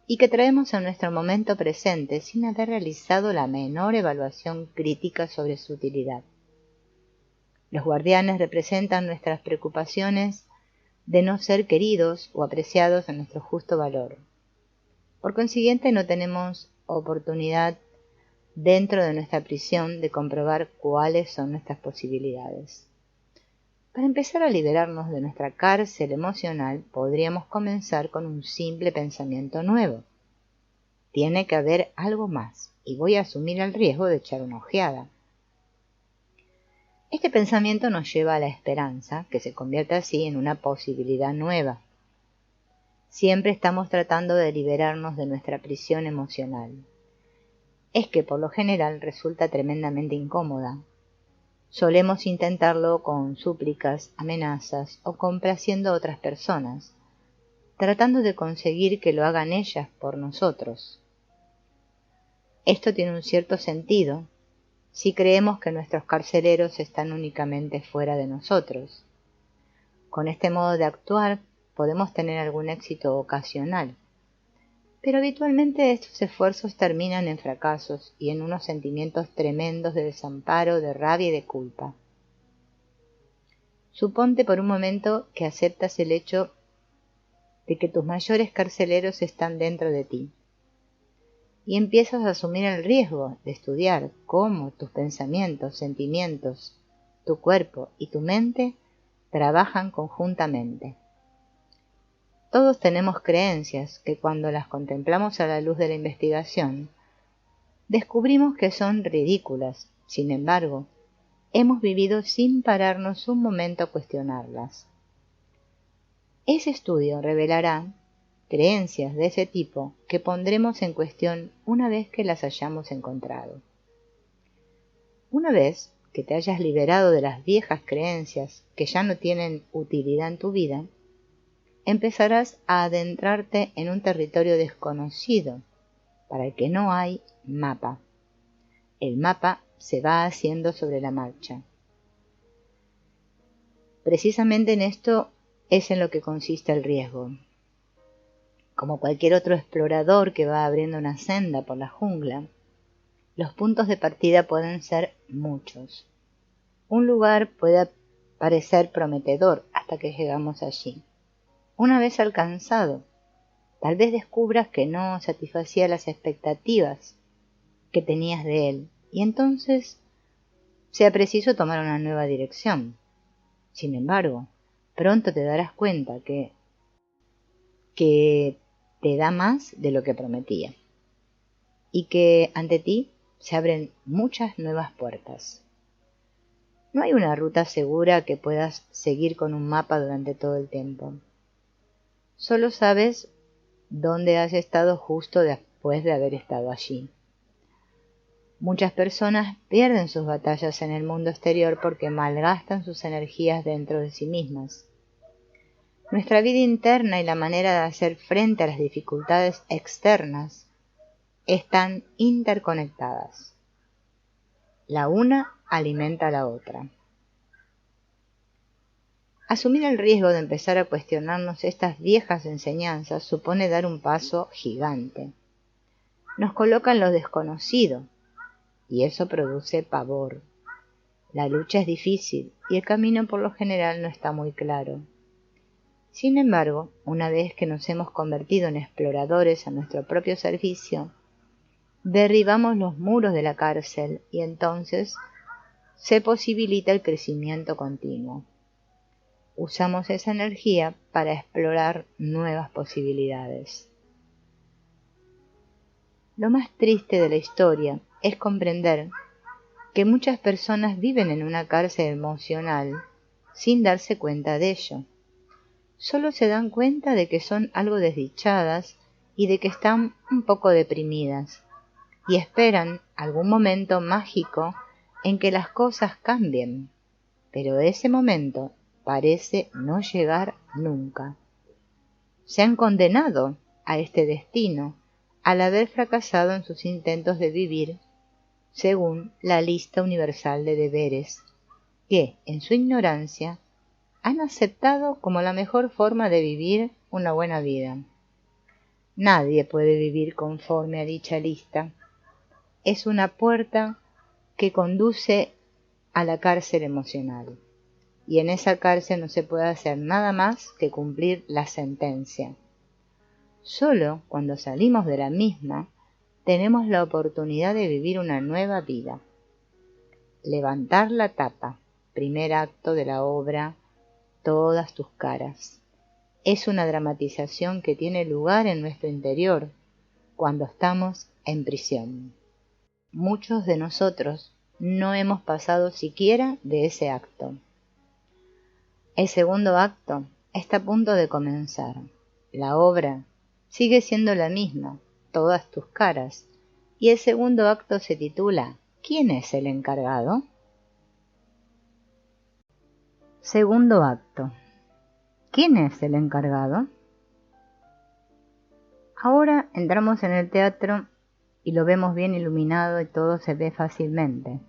y que traemos a nuestro momento presente sin haber realizado la menor evaluación crítica sobre su utilidad. Los guardianes representan nuestras preocupaciones de no ser queridos o apreciados en nuestro justo valor. Por consiguiente, no tenemos oportunidad dentro de nuestra prisión de comprobar cuáles son nuestras posibilidades. Para empezar a liberarnos de nuestra cárcel emocional, podríamos comenzar con un simple pensamiento nuevo. Tiene que haber algo más, y voy a asumir el riesgo de echar una ojeada. Este pensamiento nos lleva a la esperanza, que se convierte así en una posibilidad nueva. Siempre estamos tratando de liberarnos de nuestra prisión emocional. Es que por lo general resulta tremendamente incómoda. Solemos intentarlo con súplicas, amenazas o complaciendo a otras personas, tratando de conseguir que lo hagan ellas por nosotros. Esto tiene un cierto sentido si creemos que nuestros carceleros están únicamente fuera de nosotros. Con este modo de actuar podemos tener algún éxito ocasional, pero habitualmente estos esfuerzos terminan en fracasos y en unos sentimientos tremendos de desamparo, de rabia y de culpa. Suponte por un momento que aceptas el hecho de que tus mayores carceleros están dentro de ti y empiezas a asumir el riesgo de estudiar cómo tus pensamientos, sentimientos, tu cuerpo y tu mente trabajan conjuntamente. Todos tenemos creencias que cuando las contemplamos a la luz de la investigación, descubrimos que son ridículas. Sin embargo, hemos vivido sin pararnos un momento a cuestionarlas. Ese estudio revelará creencias de ese tipo que pondremos en cuestión una vez que las hayamos encontrado. Una vez que te hayas liberado de las viejas creencias que ya no tienen utilidad en tu vida, empezarás a adentrarte en un territorio desconocido para el que no hay mapa. El mapa se va haciendo sobre la marcha. Precisamente en esto es en lo que consiste el riesgo. Como cualquier otro explorador que va abriendo una senda por la jungla, los puntos de partida pueden ser muchos. Un lugar puede parecer prometedor hasta que llegamos allí. Una vez alcanzado, tal vez descubras que no satisfacía las expectativas que tenías de él, y entonces sea preciso tomar una nueva dirección. Sin embargo, pronto te darás cuenta que te da más de lo que prometía, y que ante ti se abren muchas nuevas puertas. No hay una ruta segura que puedas seguir con un mapa durante todo el tiempo. Solo sabes dónde has estado justo después de haber estado allí. Muchas personas pierden sus batallas en el mundo exterior porque malgastan sus energías dentro de sí mismas. Nuestra vida interna y la manera de hacer frente a las dificultades externas están interconectadas. La una alimenta a la otra. Asumir el riesgo de empezar a cuestionarnos estas viejas enseñanzas supone dar un paso gigante. Nos coloca en lo desconocido y eso produce pavor. La lucha es difícil y el camino por lo general no está muy claro. Sin embargo, una vez que nos hemos convertido en exploradores a nuestro propio servicio, derribamos los muros de la cárcel y entonces se posibilita el crecimiento continuo. Usamos esa energía para explorar nuevas posibilidades. Lo más triste de la historia es comprender que muchas personas viven en una cárcel emocional sin darse cuenta de ello. Solo se dan cuenta de que son algo desdichadas y de que están un poco deprimidas, y esperan algún momento mágico en que las cosas cambien, pero ese momento parece no llegar nunca. Se han condenado a este destino al haber fracasado en sus intentos de vivir según la lista universal de deberes, que, en su ignorancia, han aceptado como la mejor forma de vivir una buena vida. Nadie puede vivir conforme a dicha lista. Es una puerta que conduce a la cárcel emocional, y en esa cárcel no se puede hacer nada más que cumplir la sentencia. Solo cuando salimos de la misma, tenemos la oportunidad de vivir una nueva vida. Levantar la tapa, primer acto de la obra Todas tus caras. Es una dramatización que tiene lugar en nuestro interior cuando estamos en prisión. Muchos de nosotros no hemos pasado siquiera de ese acto. El segundo acto está a punto de comenzar. La obra sigue siendo la misma, Todas tus caras, y el segundo acto se titula ¿Quién es el encargado? Segundo acto. ¿Quién es el encargado? Ahora entramos en el teatro y lo vemos bien iluminado y todo se ve fácilmente.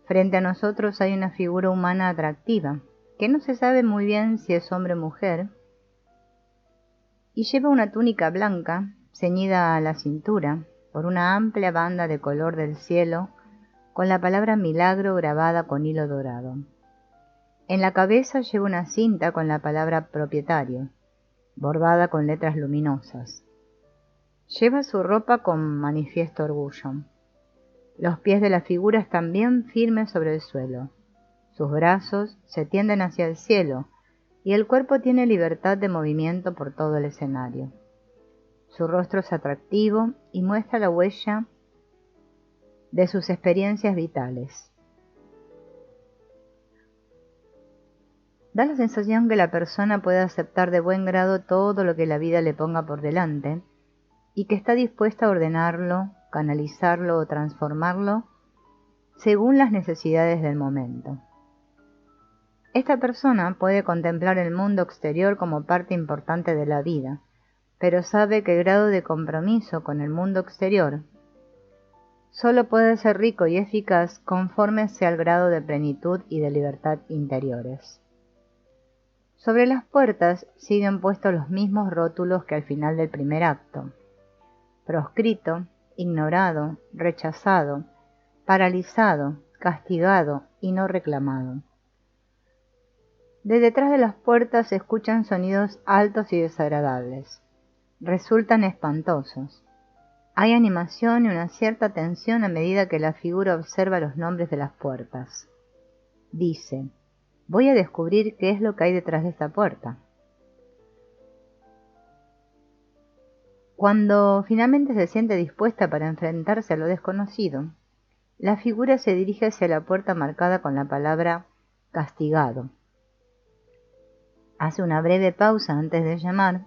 Frente a nosotros hay una figura humana atractiva, que no se sabe muy bien si es hombre o mujer, y lleva una túnica blanca ceñida a la cintura por una amplia banda de color del cielo con la palabra milagro grabada con hilo dorado. En la cabeza lleva una cinta con la palabra propietario, bordada con letras luminosas. Lleva su ropa con manifiesto orgullo. Los pies de la figura están bien firmes sobre el suelo. Sus brazos se tienden hacia el cielo y el cuerpo tiene libertad de movimiento por todo el escenario. Su rostro es atractivo y muestra la huella de sus experiencias vitales. Da la sensación que la persona puede aceptar de buen grado todo lo que la vida le ponga por delante y que está dispuesta a ordenarlo, canalizarlo o transformarlo según las necesidades del momento. Esta persona puede contemplar el mundo exterior como parte importante de la vida, pero sabe que el grado de compromiso con el mundo exterior solo puede ser rico y eficaz conforme sea el grado de plenitud y de libertad interiores. Sobre las puertas siguen puestos los mismos rótulos que al final del primer acto: proscrito, ignorado, rechazado, paralizado, castigado y no reclamado. De detrás de las puertas se escuchan sonidos altos y desagradables. Resultan espantosos. Hay animación y una cierta tensión a medida que la figura observa los nombres de las puertas. Dice: voy a descubrir qué es lo que hay detrás de esta puerta. Cuando finalmente se siente dispuesta para enfrentarse a lo desconocido, la figura se dirige hacia la puerta marcada con la palabra castigado. Hace una breve pausa antes de llamar,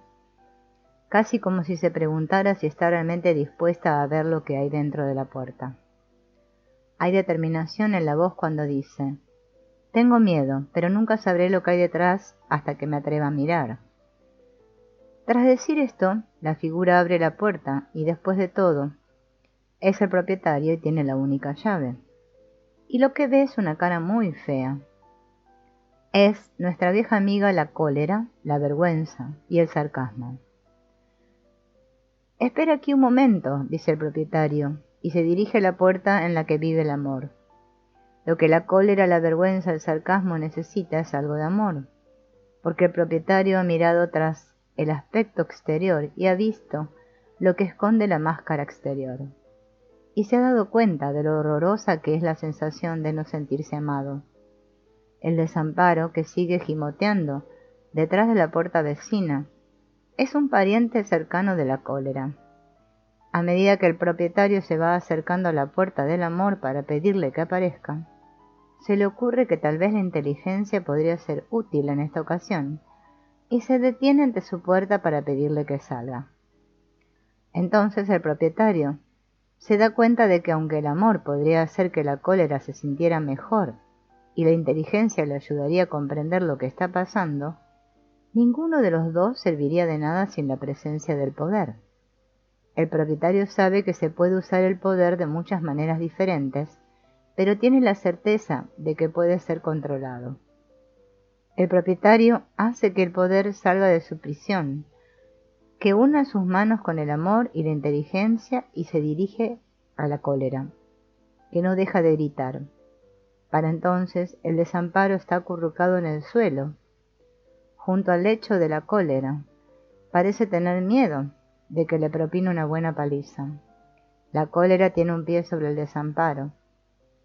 casi como si se preguntara si está realmente dispuesta a ver lo que hay dentro de la puerta. Hay determinación en la voz cuando dice: tengo miedo, pero nunca sabré lo que hay detrás hasta que me atreva a mirar. Tras decir esto, la figura abre la puerta y, después de todo, es el propietario y tiene la única llave. Y lo que ve es una cara muy fea. Es nuestra vieja amiga la cólera, la vergüenza y el sarcasmo. Espera aquí un momento, dice el propietario, y se dirige a la puerta en la que vive el amor. Lo que la cólera, la vergüenza, el sarcasmo necesita es algo de amor, porque el propietario ha mirado tras el aspecto exterior y ha visto lo que esconde la máscara exterior. Y se ha dado cuenta de lo horrorosa que es la sensación de no sentirse amado. El desamparo que sigue gimoteando detrás de la puerta vecina es un pariente cercano de la cólera. A medida que el propietario se va acercando a la puerta del amor para pedirle que aparezca, se le ocurre que tal vez la inteligencia podría ser útil en esta ocasión, y se detiene ante su puerta para pedirle que salga. Entonces el propietario se da cuenta de que aunque el amor podría hacer que la cólera se sintiera mejor y la inteligencia le ayudaría a comprender lo que está pasando, ninguno de los dos serviría de nada sin la presencia del poder. El propietario sabe que se puede usar el poder de muchas maneras diferentes, pero tiene la certeza de que puede ser controlado. El propietario hace que el poder salga de su prisión, que una sus manos con el amor y la inteligencia y se dirige a la cólera, que no deja de gritar. Para entonces el desamparo está acurrucado en el suelo, junto al lecho de la cólera. Parece tener miedo de que le propine una buena paliza. La cólera tiene un pie sobre el desamparo.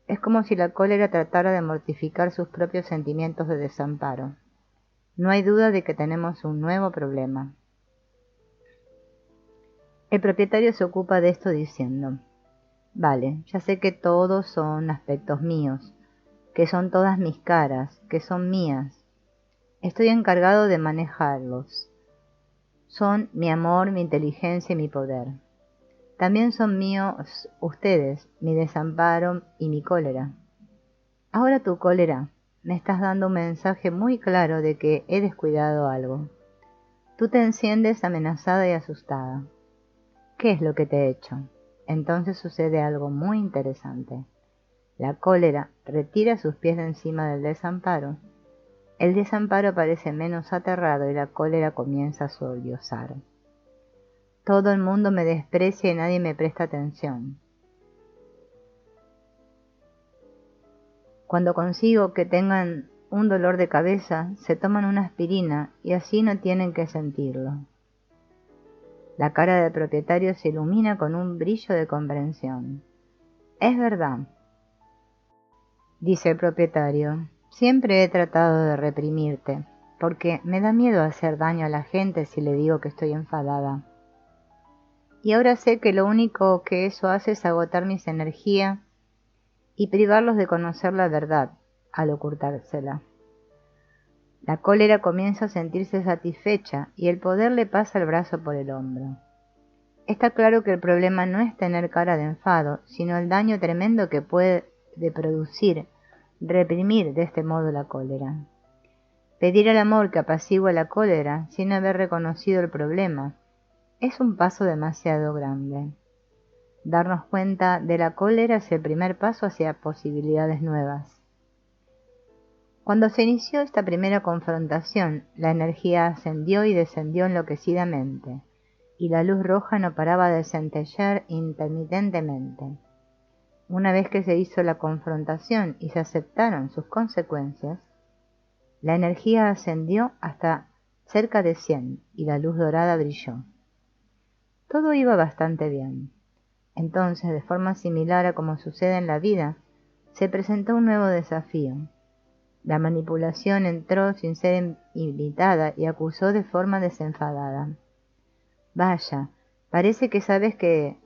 Es como si la cólera tratara de mortificar sus propios sentimientos de desamparo. No hay duda de que tenemos un nuevo problema. El propietario se ocupa de esto diciendo: vale, ya sé que todos son aspectos míos, que son todas mis caras, que son mías. Estoy encargado de manejarlos. Son mi amor, mi inteligencia y mi poder. También son míos ustedes, mi desamparo y mi cólera. Ahora tu cólera, me estás dando un mensaje muy claro de que he descuidado algo. Tú te enciendes amenazada y asustada. ¿Qué es lo que te he hecho? Entonces sucede algo muy interesante. La cólera retira sus pies de encima del desamparo. El desamparo parece menos aterrado y la cólera comienza a sollozar. Todo el mundo me desprecia y nadie me presta atención. Cuando consigo que tengan un dolor de cabeza, se toman una aspirina y así no tienen que sentirlo. La cara del propietario se ilumina con un brillo de comprensión. Es verdad, dice el propietario, siempre he tratado de reprimirte, porque me da miedo hacer daño a la gente si le digo que estoy enfadada. Y ahora sé que lo único que eso hace es agotar mis energías y privarlos de conocer la verdad al ocultársela. La cólera comienza a sentirse satisfecha y el poder le pasa el brazo por el hombro. Está claro que el problema no es tener cara de enfado, sino el daño tremendo que puede producir reprimir de este modo la cólera. Pedir al amor que apacigüe la cólera sin haber reconocido el problema es un paso demasiado grande. Darnos cuenta de la cólera es el primer paso hacia posibilidades nuevas. Cuando se inició esta primera confrontación, la energía ascendió y descendió enloquecidamente, y la luz roja no paraba de centellear intermitentemente. Una vez que se hizo la confrontación y se aceptaron sus consecuencias, la energía ascendió hasta cerca de 100 y la luz dorada brilló. Todo iba bastante bien. Entonces, de forma similar a como sucede en la vida, se presentó un nuevo desafío. La manipulación entró sin ser invitada y acusó de forma desenfadada. Vaya, parece que sabes que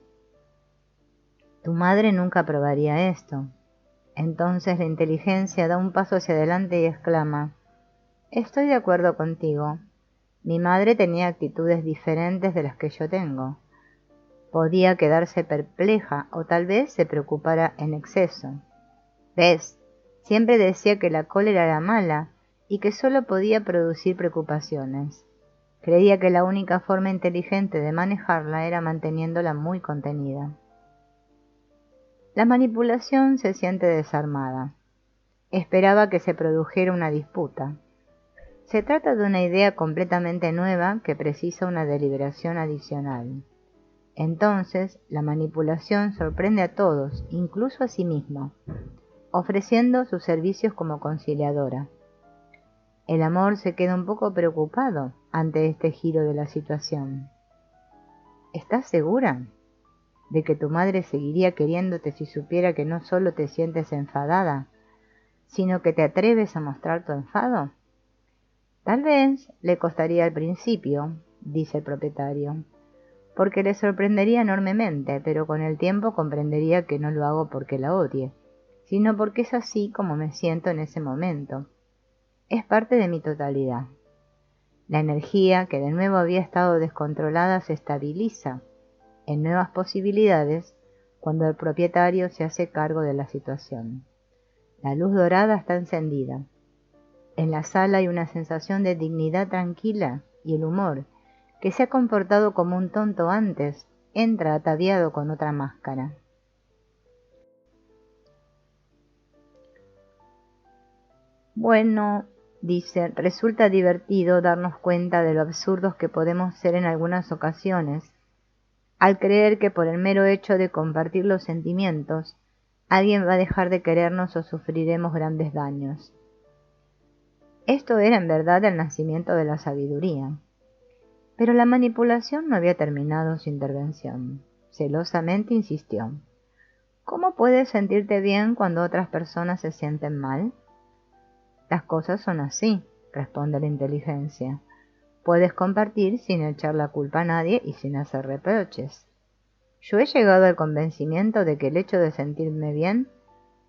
tu madre nunca aprobaría esto. Entonces la inteligencia da un paso hacia adelante y exclama: estoy de acuerdo contigo. Mi madre tenía actitudes diferentes de las que yo tengo. Podía quedarse perpleja o tal vez se preocupara en exceso. ¿Ves? Siempre decía que la cólera era mala y que solo podía producir preocupaciones. Creía que la única forma inteligente de manejarla era manteniéndola muy contenida. La manipulación se siente desarmada. Esperaba que se produjera una disputa. Se trata de una idea completamente nueva que precisa una deliberación adicional. Entonces, la manipulación sorprende a todos, incluso a sí misma, ofreciendo sus servicios como conciliadora. El amor se queda un poco preocupado ante este giro de la situación. ¿Estás segura de que tu madre seguiría queriéndote si supiera que no solo te sientes enfadada, sino que te atreves a mostrar tu enfado? Tal vez le costaría al principio, dice el propietario, porque le sorprendería enormemente, pero con el tiempo comprendería que no lo hago porque la odie, sino porque es así como me siento en ese momento. Es parte de mi totalidad. La energía, que de nuevo había estado descontrolada, se estabiliza en nuevas posibilidades cuando el propietario se hace cargo de la situación. La luz dorada está encendida. En la sala hay una sensación de dignidad tranquila y el humor, que se ha comportado como un tonto antes, entra ataviado con otra máscara. Bueno, dice, resulta divertido darnos cuenta de lo absurdos que podemos ser en algunas ocasiones, al creer que por el mero hecho de compartir los sentimientos, alguien va a dejar de querernos o sufriremos grandes daños. Esto era en verdad el nacimiento de la sabiduría. Pero la manipulación no había terminado su intervención. Celosamente insistió. ¿Cómo puedes sentirte bien cuando otras personas se sienten mal? Las cosas son así, responde la inteligencia. Puedes compartir sin echar la culpa a nadie y sin hacer reproches. Yo he llegado al convencimiento de que el hecho de sentirme bien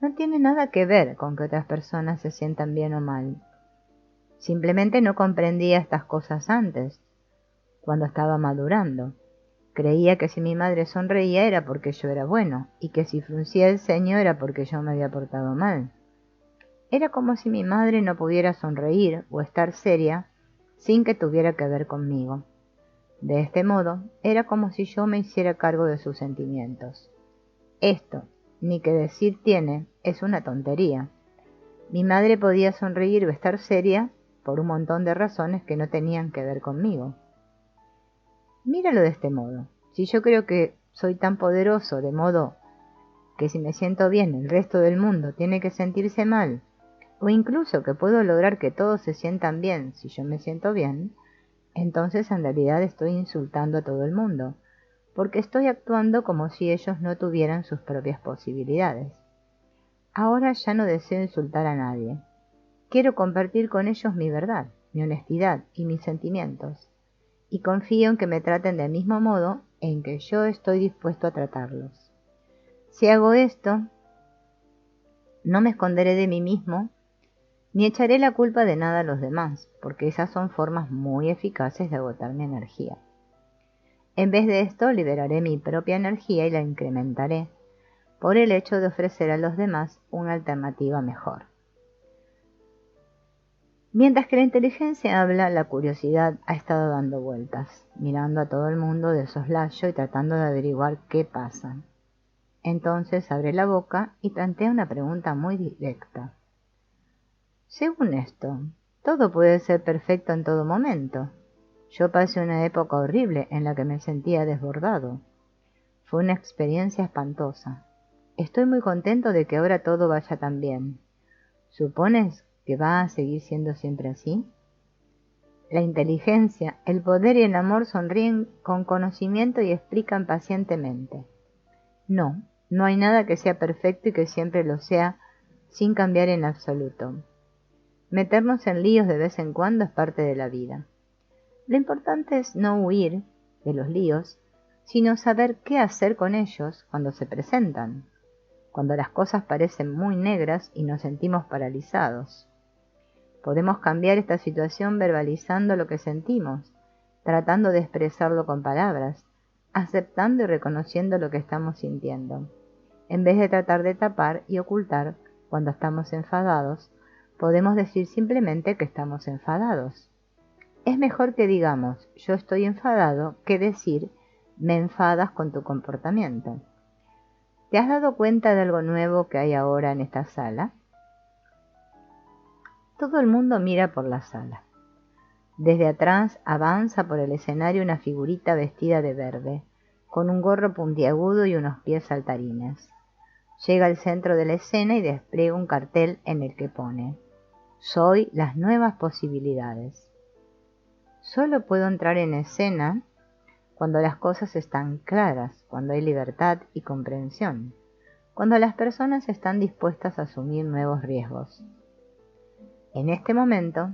no tiene nada que ver con que otras personas se sientan bien o mal. Simplemente no comprendía estas cosas antes, cuando estaba madurando. Creía que si mi madre sonreía era porque yo era bueno, y que si fruncía el ceño era porque yo me había portado mal. Era como si mi madre no pudiera sonreír o estar seria sin que tuviera que ver conmigo. De este modo, era como si yo me hiciera cargo de sus sentimientos. Esto, ni que decir tiene, es una tontería. Mi madre podía sonreír o estar seria por un montón de razones que no tenían que ver conmigo. Míralo de este modo. Si yo creo que soy tan poderoso de modo que si me siento bien el resto del mundo tiene que sentirse mal, o incluso que puedo lograr que todos se sientan bien si yo me siento bien, entonces en realidad estoy insultando a todo el mundo, porque estoy actuando como si ellos no tuvieran sus propias posibilidades. Ahora ya no deseo insultar a nadie. Quiero compartir con ellos mi verdad, mi honestidad y mis sentimientos, y confío en que me traten del mismo modo en que yo estoy dispuesto a tratarlos. Si hago esto, no me esconderé de mí mismo, ni echaré la culpa de nada a los demás, porque esas son formas muy eficaces de agotar mi energía. En vez de esto, liberaré mi propia energía y la incrementaré, por el hecho de ofrecer a los demás una alternativa mejor. Mientras que la inteligencia habla, la curiosidad ha estado dando vueltas, mirando a todo el mundo de soslayo y tratando de averiguar qué pasa. Entonces abre la boca y plantea una pregunta muy directa. Según esto, todo puede ser perfecto en todo momento. Yo pasé una época horrible en la que me sentía desbordado. Fue una experiencia espantosa. Estoy muy contento de que ahora todo vaya tan bien. ¿Supones que va a seguir siendo siempre así? La inteligencia, el poder y el amor sonríen con conocimiento y explican pacientemente. No, no hay nada que sea perfecto y que siempre lo sea sin cambiar en absoluto. Meternos en líos de vez en cuando es parte de la vida. Lo importante es no huir de los líos, sino saber qué hacer con ellos cuando se presentan, cuando las cosas parecen muy negras y nos sentimos paralizados. Podemos cambiar esta situación verbalizando lo que sentimos, tratando de expresarlo con palabras, aceptando y reconociendo lo que estamos sintiendo. En vez de tratar de tapar y ocultar cuando estamos enfadados, podemos decir simplemente que estamos enfadados. Es mejor que digamos yo estoy enfadado que decir me enfadas con tu comportamiento. ¿Te has dado cuenta de algo nuevo que hay ahora en esta sala? Todo el mundo mira por la sala. Desde atrás avanza por el escenario una figurita vestida de verde, con un gorro puntiagudo y unos pies saltarines. Llega al centro de la escena y despliega un cartel en el que pone: «Soy las nuevas posibilidades». Solo puedo entrar en escena cuando las cosas están claras, cuando hay libertad y comprensión, cuando las personas están dispuestas a asumir nuevos riesgos. En este momento,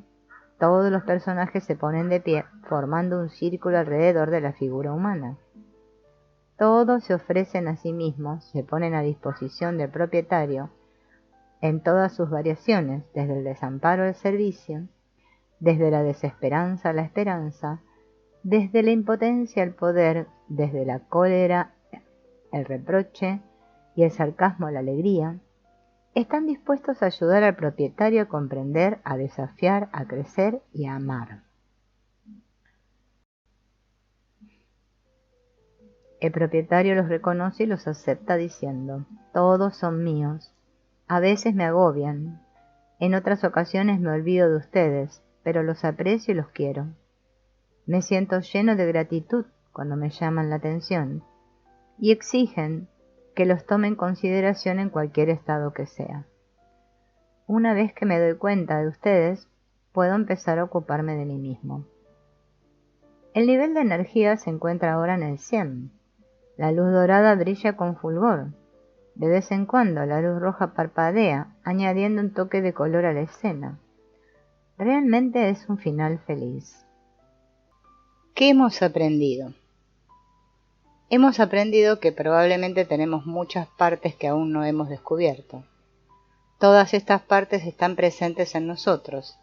todos los personajes se ponen de pie, formando un círculo alrededor de la figura humana. Todos se ofrecen a sí mismos, se ponen a disposición del propietario en todas sus variaciones, desde el desamparo al servicio, desde la desesperanza a la esperanza, desde la impotencia al poder, desde la cólera, el reproche y el sarcasmo a la alegría. Están dispuestos a ayudar al propietario a comprender, a desafiar, a crecer y a amar. El propietario los reconoce y los acepta diciendo: «Todos son míos. A veces me agobian. En otras ocasiones me olvido de ustedes, pero los aprecio y los quiero. Me siento lleno de gratitud cuando me llaman la atención y exigen que los tome en consideración en cualquier estado que sea. Una vez que me doy cuenta de ustedes, puedo empezar a ocuparme de mí mismo». El nivel de energía se encuentra ahora en el 100. La luz dorada brilla con fulgor. De vez en cuando la luz roja parpadea, añadiendo un toque de color a la escena. Realmente es un final feliz. ¿Qué hemos aprendido? Hemos aprendido que probablemente tenemos muchas partes que aún no hemos descubierto. Todas estas partes están presentes en nosotros,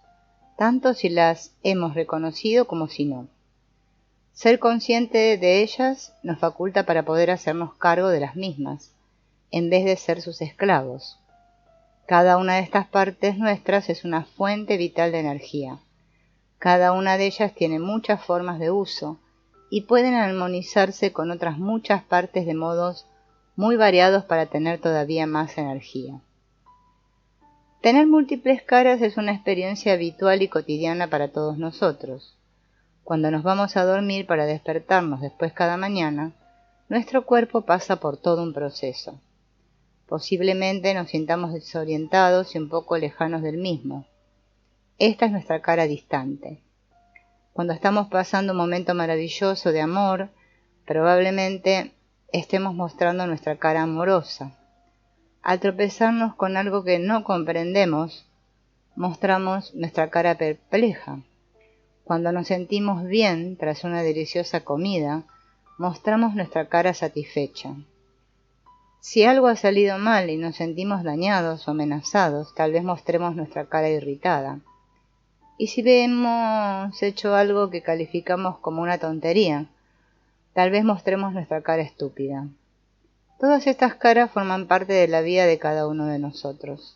tanto si las hemos reconocido como si no. Ser consciente de ellas nos faculta para poder hacernos cargo de las mismas, en vez de ser sus esclavos. Cada una de estas partes nuestras es una fuente vital de energía. Cada una de ellas tiene muchas formas de uso y pueden armonizarse con otras muchas partes de modos muy variados para tener todavía más energía. Tener múltiples caras es una experiencia habitual y cotidiana para todos nosotros. Cuando nos vamos a dormir para despertarnos después cada mañana, nuestro cuerpo pasa por todo un proceso. Posiblemente nos sintamos desorientados y un poco lejanos del mismo. Esta es nuestra cara distante. Cuando estamos pasando un momento maravilloso de amor, probablemente estemos mostrando nuestra cara amorosa. Al tropezarnos con algo que no comprendemos, mostramos nuestra cara perpleja. Cuando nos sentimos bien tras una deliciosa comida, mostramos nuestra cara satisfecha. Si algo ha salido mal y nos sentimos dañados o amenazados, tal vez mostremos nuestra cara irritada. Y si hemos hecho algo que calificamos como una tontería, tal vez mostremos nuestra cara estúpida. Todas estas caras forman parte de la vida de cada uno de nosotros.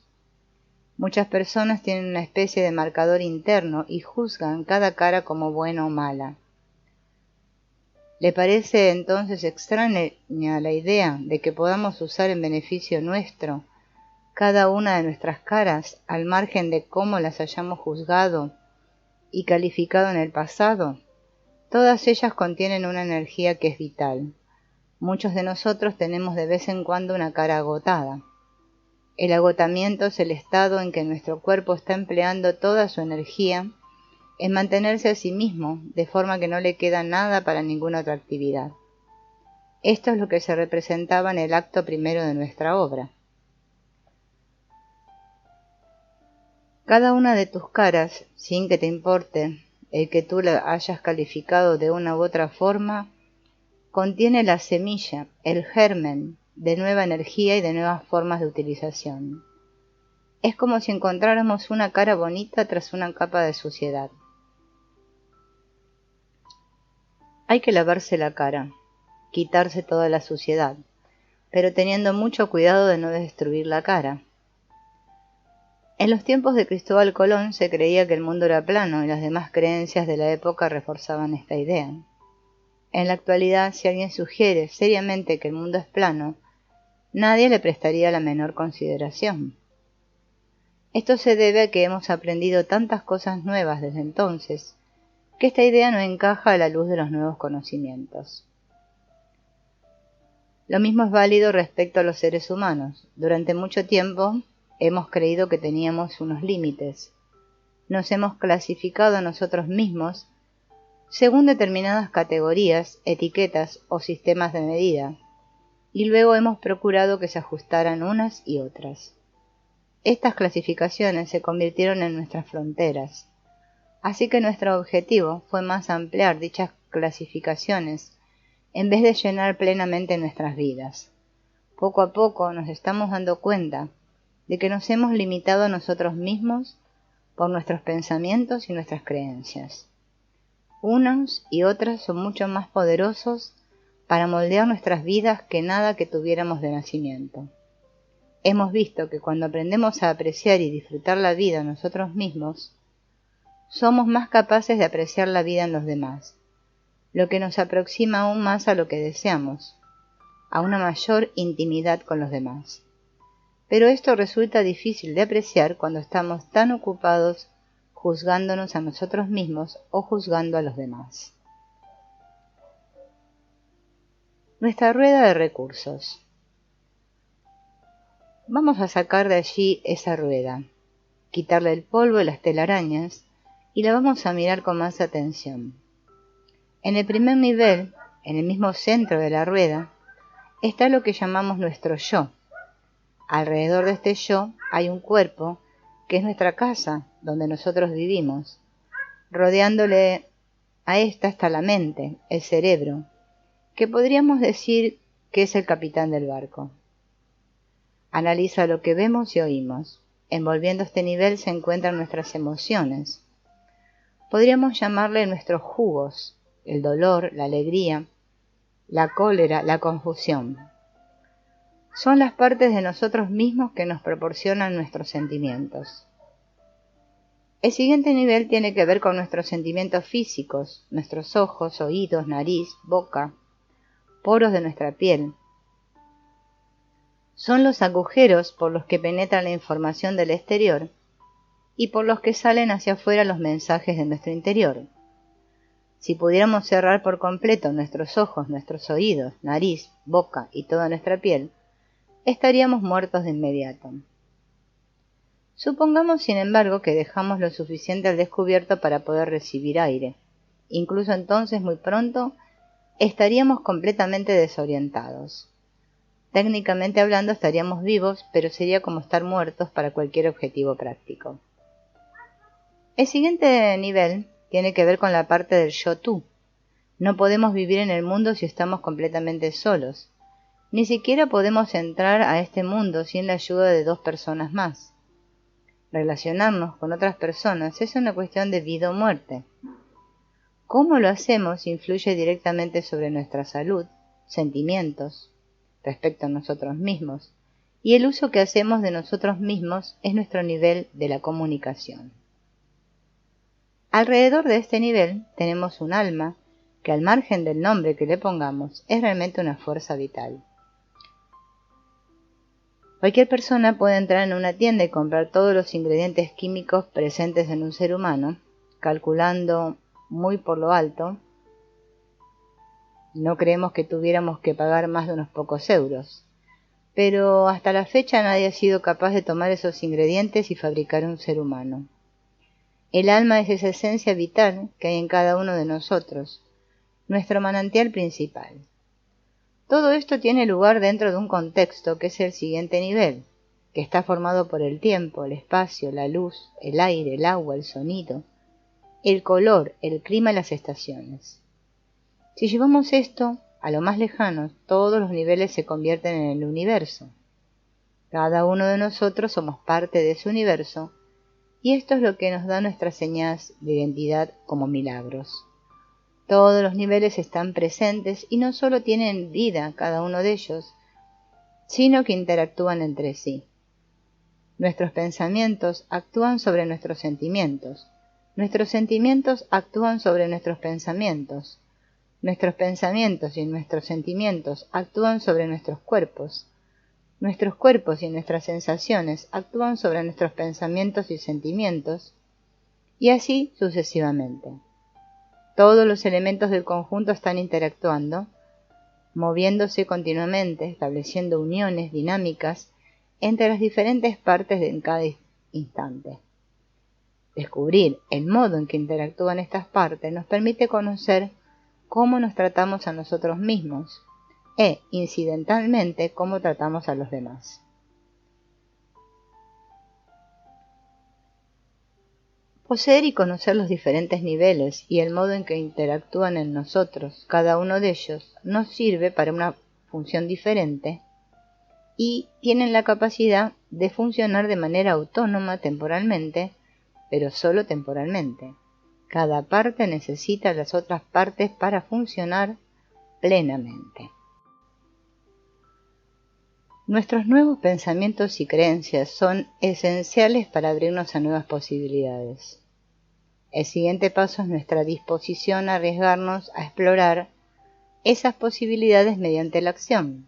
Muchas personas tienen una especie de marcador interno y juzgan cada cara como buena o mala. ¿Le parece entonces extraña la idea de que podamos usar en beneficio nuestro cada una de nuestras caras al margen de cómo las hayamos juzgado y calificado en el pasado? Todas ellas contienen una energía que es vital. Muchos de nosotros tenemos de vez en cuando una cara agotada. El agotamiento es el estado en que nuestro cuerpo está empleando toda su energía en mantenerse a sí mismo, de forma que no le queda nada para ninguna otra actividad. Esto es lo que se representaba en el acto primero de nuestra obra. Cada una de tus caras, sin que te importe el que tú la hayas calificado de una u otra forma, contiene la semilla, el germen, de nueva energía y de nuevas formas de utilización. Es como si encontráramos una cara bonita tras una capa de suciedad. Hay que lavarse la cara, quitarse toda la suciedad, pero teniendo mucho cuidado de no destruir la cara. En los tiempos de Cristóbal Colón se creía que el mundo era plano y las demás creencias de la época reforzaban esta idea. En la actualidad, si alguien sugiere seriamente que el mundo es plano, nadie le prestaría la menor consideración. Esto se debe a que hemos aprendido tantas cosas nuevas desde entonces, que esta idea no encaja a la luz de los nuevos conocimientos. Lo mismo es válido respecto a los seres humanos. Durante mucho tiempo hemos creído que teníamos unos límites. Nos hemos clasificado a nosotros mismos según determinadas categorías, etiquetas o sistemas de medida, y luego hemos procurado que se ajustaran unas y otras. Estas clasificaciones se convirtieron en nuestras fronteras, así que nuestro objetivo fue más ampliar dichas clasificaciones en vez de llenar plenamente nuestras vidas. Poco a poco nos estamos dando cuenta de que nos hemos limitado a nosotros mismos por nuestros pensamientos y nuestras creencias. Unos y otras son mucho más poderosos para moldear nuestras vidas que nada que tuviéramos de nacimiento. Hemos visto que cuando aprendemos a apreciar y disfrutar la vida nosotros mismos, somos más capaces de apreciar la vida en los demás, lo que nos aproxima aún más a lo que deseamos, a una mayor intimidad con los demás. Pero esto resulta difícil de apreciar cuando estamos tan ocupados juzgándonos a nosotros mismos o juzgando a los demás. Nuestra rueda de recursos. Vamos a sacar de allí esa rueda, quitarle el polvo y las telarañas y la vamos a mirar con más atención. En el primer nivel, en el mismo centro de la rueda, está lo que llamamos nuestro yo. Alrededor de este yo hay un cuerpo que es nuestra casa, donde nosotros vivimos. Rodeándole a esta está la mente, el cerebro, que podríamos decir que es el capitán del barco. Analiza lo que vemos y oímos. Envolviendo este nivel se encuentran nuestras emociones. Podríamos llamarle nuestros jugos, el dolor, la alegría, la cólera, la confusión. Son las partes de nosotros mismos que nos proporcionan nuestros sentimientos. El siguiente nivel tiene que ver con nuestros sentimientos físicos, nuestros ojos, oídos, nariz, boca, poros de nuestra piel. Son los agujeros por los que penetra la información del exterior y por los que salen hacia afuera los mensajes de nuestro interior. Si pudiéramos cerrar por completo nuestros ojos, nuestros oídos, nariz, boca y toda nuestra piel, estaríamos muertos de inmediato. Supongamos, sin embargo, que dejamos lo suficiente al descubierto para poder recibir aire. Incluso entonces, muy pronto, estaríamos completamente desorientados. Técnicamente hablando, estaríamos vivos, pero sería como estar muertos para cualquier objetivo práctico. El siguiente nivel tiene que ver con la parte del yo-tú. No podemos vivir en el mundo si estamos completamente solos. Ni siquiera podemos entrar a este mundo sin la ayuda de dos personas más. Relacionarnos con otras personas es una cuestión de vida o muerte. Cómo lo hacemos influye directamente sobre nuestra salud, sentimientos, respecto a nosotros mismos, y el uso que hacemos de nosotros mismos es nuestro nivel de la comunicación. Alrededor de este nivel tenemos un alma que, al margen del nombre que le pongamos, es realmente una fuerza vital. Cualquier persona puede entrar en una tienda y comprar todos los ingredientes químicos presentes en un ser humano, calculando muy por lo alto. No creemos que tuviéramos que pagar más de unos pocos euros, pero hasta la fecha nadie ha sido capaz de tomar esos ingredientes y fabricar un ser humano. El alma es esa esencia vital que hay en cada uno de nosotros, nuestro manantial principal. Todo esto tiene lugar dentro de un contexto que es el siguiente nivel, que está formado por el tiempo, el espacio, la luz, el aire, el agua, el sonido, el color, el clima y las estaciones. Si llevamos esto a lo más lejano, todos los niveles se convierten en el universo. Cada uno de nosotros somos parte de ese universo, y esto es lo que nos da nuestras señas de identidad como milagros. Todos los niveles están presentes y no solo tienen vida cada uno de ellos, sino que interactúan entre sí. Nuestros pensamientos actúan sobre nuestros sentimientos actúan sobre nuestros pensamientos y nuestros sentimientos actúan sobre nuestros cuerpos y nuestras sensaciones actúan sobre nuestros pensamientos y sentimientos, y así sucesivamente. Todos los elementos del conjunto están interactuando, moviéndose continuamente, estableciendo uniones dinámicas entre las diferentes partes en cada instante. Descubrir el modo en que interactúan estas partes nos permite conocer cómo nos tratamos a nosotros mismos e, incidentalmente, cómo tratamos a los demás. Poseer y conocer los diferentes niveles y el modo en que interactúan en nosotros, cada uno de ellos, nos sirve para una función diferente y tienen la capacidad de funcionar de manera autónoma temporalmente, pero solo temporalmente. Cada parte necesita las otras partes para funcionar plenamente. Nuestros nuevos pensamientos y creencias son esenciales para abrirnos a nuevas posibilidades. El siguiente paso es nuestra disposición a arriesgarnos a explorar esas posibilidades mediante la acción.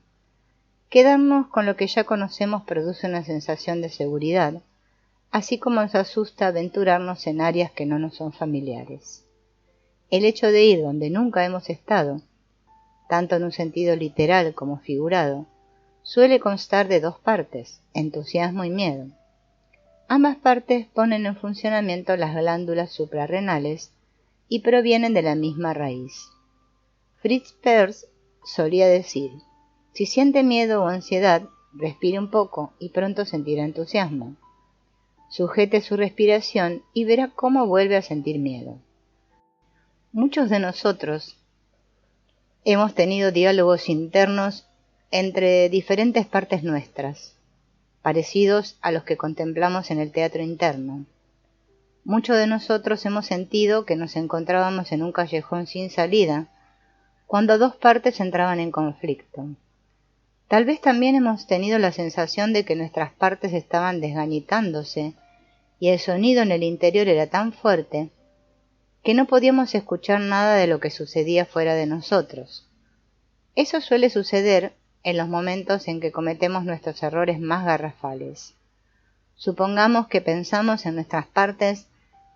Quedarnos con lo que ya conocemos produce una sensación de seguridad, así como nos asusta aventurarnos en áreas que no nos son familiares. El hecho de ir donde nunca hemos estado, tanto en un sentido literal como figurado, suele constar de dos partes, entusiasmo y miedo. Ambas partes ponen en funcionamiento las glándulas suprarrenales y provienen de la misma raíz. Fritz Perls solía decir: si siente miedo o ansiedad, respire un poco y pronto sentirá entusiasmo. Sujete su respiración y verá cómo vuelve a sentir miedo. Muchos de nosotros hemos tenido diálogos internos entre diferentes partes nuestras, parecidos a los que contemplamos en el teatro interno. Muchos de nosotros hemos sentido que nos encontrábamos en un callejón sin salida, cuando dos partes entraban en conflicto. Tal vez también hemos tenido la sensación de que nuestras partes estaban desgañitándose y el sonido en el interior era tan fuerte que no podíamos escuchar nada de lo que sucedía fuera de nosotros. Eso suele suceder en los momentos en que cometemos nuestros errores más garrafales. Supongamos que pensamos en nuestras partes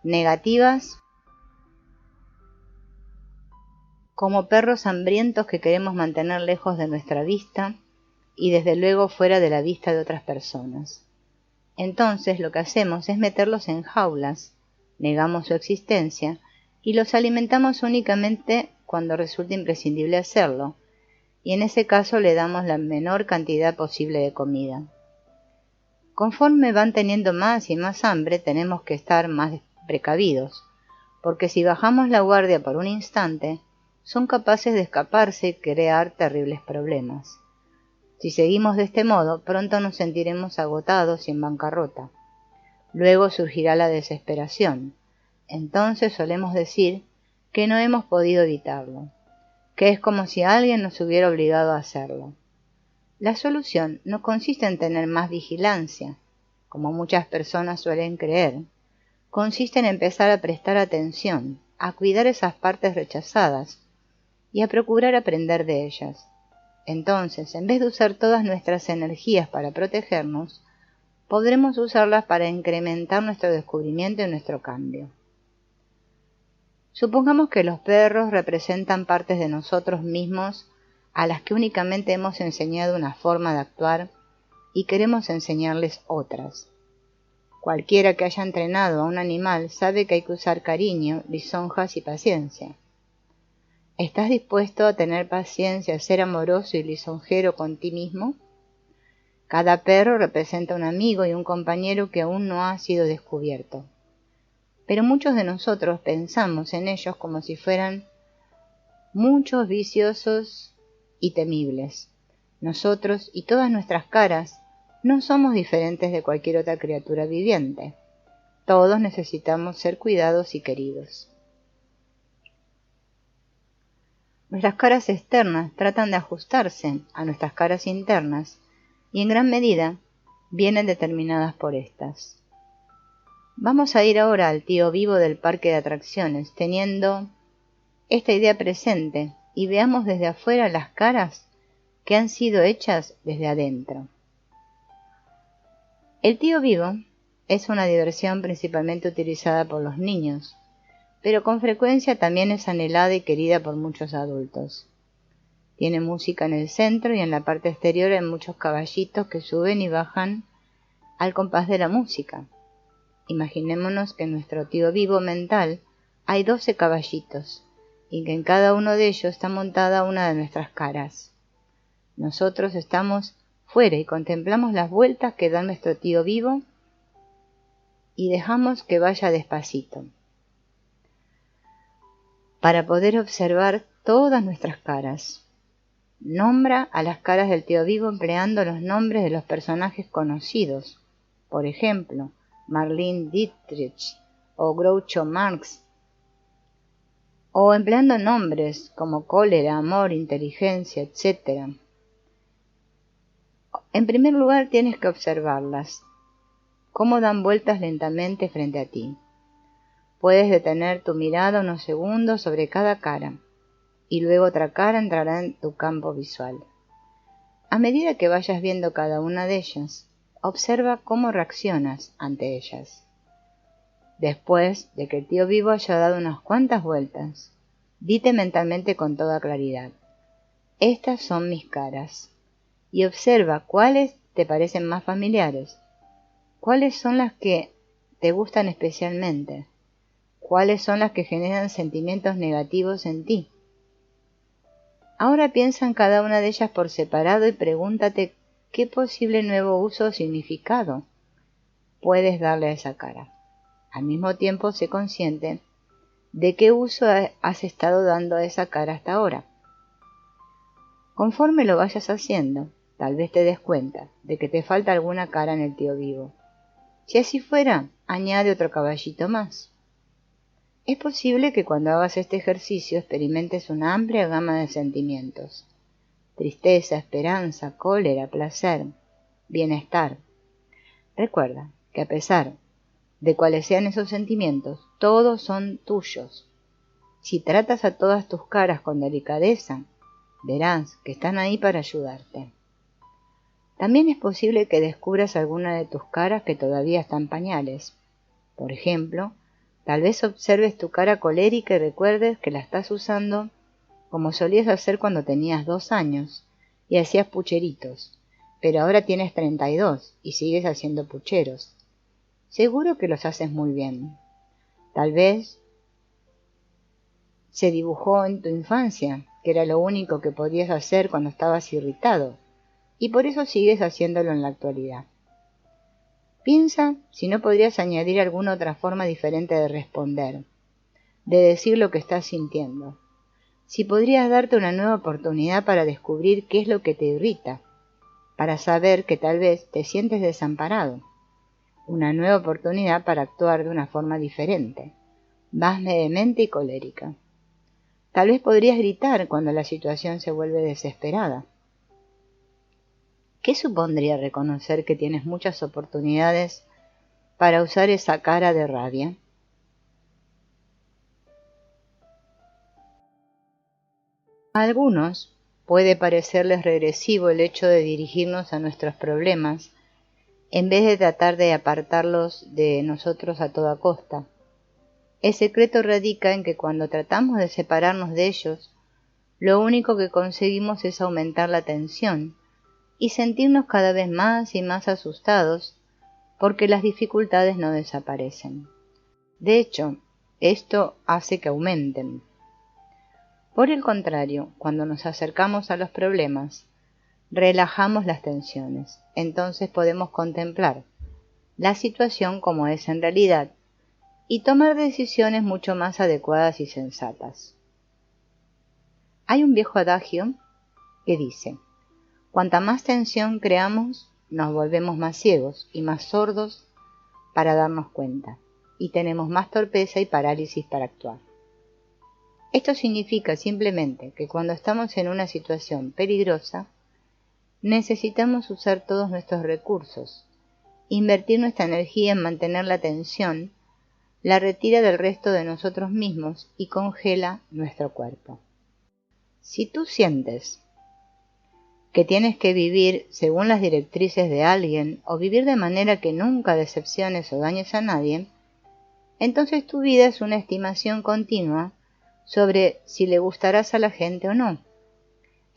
negativas como perros hambrientos que queremos mantener lejos de nuestra vista y desde luego fuera de la vista de otras personas. Entonces lo que hacemos es meterlos en jaulas, negamos su existencia y los alimentamos únicamente cuando resulta imprescindible hacerlo, y en ese caso le damos la menor cantidad posible de comida. Conforme van teniendo más y más hambre, tenemos que estar más precavidos, porque si bajamos la guardia por un instante, son capaces de escaparse y crear terribles problemas. Si seguimos de este modo, pronto nos sentiremos agotados y en bancarrota. Luego surgirá la desesperación. Entonces solemos decir que no hemos podido evitarlo, que es como si alguien nos hubiera obligado a hacerlo. La solución no consiste en tener más vigilancia, como muchas personas suelen creer. Consiste en empezar a prestar atención, a cuidar esas partes rechazadas y a procurar aprender de ellas. Entonces, en vez de usar todas nuestras energías para protegernos, podremos usarlas para incrementar nuestro descubrimiento y nuestro cambio. Supongamos que los perros representan partes de nosotros mismos a las que únicamente hemos enseñado una forma de actuar y queremos enseñarles otras. Cualquiera que haya entrenado a un animal sabe que hay que usar cariño, lisonjas y paciencia. ¿Estás dispuesto a tener paciencia, a ser amoroso y lisonjero con ti mismo? Cada perro representa un amigo y un compañero que aún no ha sido descubierto. Pero muchos de nosotros pensamos en ellos como si fueran muchos viciosos y temibles. Nosotros y todas nuestras caras no somos diferentes de cualquier otra criatura viviente. Todos necesitamos ser cuidados y queridos. Nuestras caras externas tratan de ajustarse a nuestras caras internas y en gran medida vienen determinadas por estas. Vamos a ir ahora al tío vivo del parque de atracciones, teniendo esta idea presente, y veamos desde afuera las caras que han sido hechas desde adentro. El tío vivo es una diversión principalmente utilizada por los niños, pero con frecuencia también es anhelada y querida por muchos adultos. Tiene música en el centro y en la parte exterior hay muchos caballitos que suben y bajan al compás de la música. Imaginémonos que en nuestro tío vivo mental hay 12 caballitos y que en cada uno de ellos está montada una de nuestras caras. Nosotros estamos fuera y contemplamos las vueltas que da nuestro tío vivo y dejamos que vaya despacito, para poder observar todas nuestras caras. Nombra a las caras del tío vivo empleando los nombres de los personajes conocidos, por ejemplo, Marlene Dietrich o Groucho Marx, o empleando nombres como cólera, amor, inteligencia, etc. En primer lugar tienes que observarlas, cómo dan vueltas lentamente frente a ti. Puedes detener tu mirada unos segundos sobre cada cara, y luego otra cara entrará en tu campo visual. A medida que vayas viendo cada una de ellas, observa cómo reaccionas ante ellas. Después de que el tío vivo haya dado unas cuantas vueltas, dite mentalmente con toda claridad: estas son mis caras, y observa cuáles te parecen más familiares, cuáles son las que te gustan especialmente, cuáles son las que generan sentimientos negativos en ti. Ahora piensa en cada una de ellas por separado y pregúntate qué posible nuevo uso o significado puedes darle a esa cara. Al mismo tiempo, sé consciente de qué uso has estado dando a esa cara hasta ahora. Conforme lo vayas haciendo, tal vez te des cuenta de que te falta alguna cara en el tío vivo. Si así fuera, añade otro caballito más. Es posible que cuando hagas este ejercicio experimentes una amplia gama de sentimientos: tristeza, esperanza, cólera, placer, bienestar. Recuerda que a pesar de cuáles sean esos sentimientos, todos son tuyos. Si tratas a todas tus caras con delicadeza, verás que están ahí para ayudarte. También es posible que descubras alguna de tus caras que todavía están en pañales. Por ejemplo, tal vez observes tu cara colérica y recuerdes que la estás usando como solías hacer cuando tenías 2 años y hacías pucheritos, pero ahora tienes 32 y sigues haciendo pucheros. Seguro que los haces muy bien. Tal vez se dibujó en tu infancia, que era lo único que podías hacer cuando estabas irritado, y por eso sigues haciéndolo en la actualidad. Piensa si no podrías añadir alguna otra forma diferente de responder, de decir lo que estás sintiendo. Si podrías darte una nueva oportunidad para descubrir qué es lo que te irrita, para saber que tal vez te sientes desamparado. Una nueva oportunidad para actuar de una forma diferente, más vehemente y colérica. Tal vez podrías gritar cuando la situación se vuelve desesperada. ¿Qué supondría reconocer que tienes muchas oportunidades para usar esa cara de rabia? A algunos puede parecerles regresivo el hecho de dirigirnos a nuestros problemas en vez de tratar de apartarlos de nosotros a toda costa. El secreto radica en que cuando tratamos de separarnos de ellos, lo único que conseguimos es aumentar la tensión y sentirnos cada vez más y más asustados porque las dificultades no desaparecen. De hecho, esto hace que aumenten. Por el contrario, cuando nos acercamos a los problemas, relajamos las tensiones. Entonces podemos contemplar la situación como es en realidad y tomar decisiones mucho más adecuadas y sensatas. Hay un viejo adagio que dice: cuanta más tensión creamos, nos volvemos más ciegos y más sordos para darnos cuenta, y tenemos más torpeza y parálisis para actuar. Esto significa simplemente que cuando estamos en una situación peligrosa, necesitamos usar todos nuestros recursos. Invertir nuestra energía en mantener la tensión la retira del resto de nosotros mismos y congela nuestro cuerpo. Si tú sientes que tienes que vivir según las directrices de alguien o vivir de manera que nunca decepciones o dañes a nadie, entonces tu vida es una estimación continua sobre si le gustarás a la gente o no.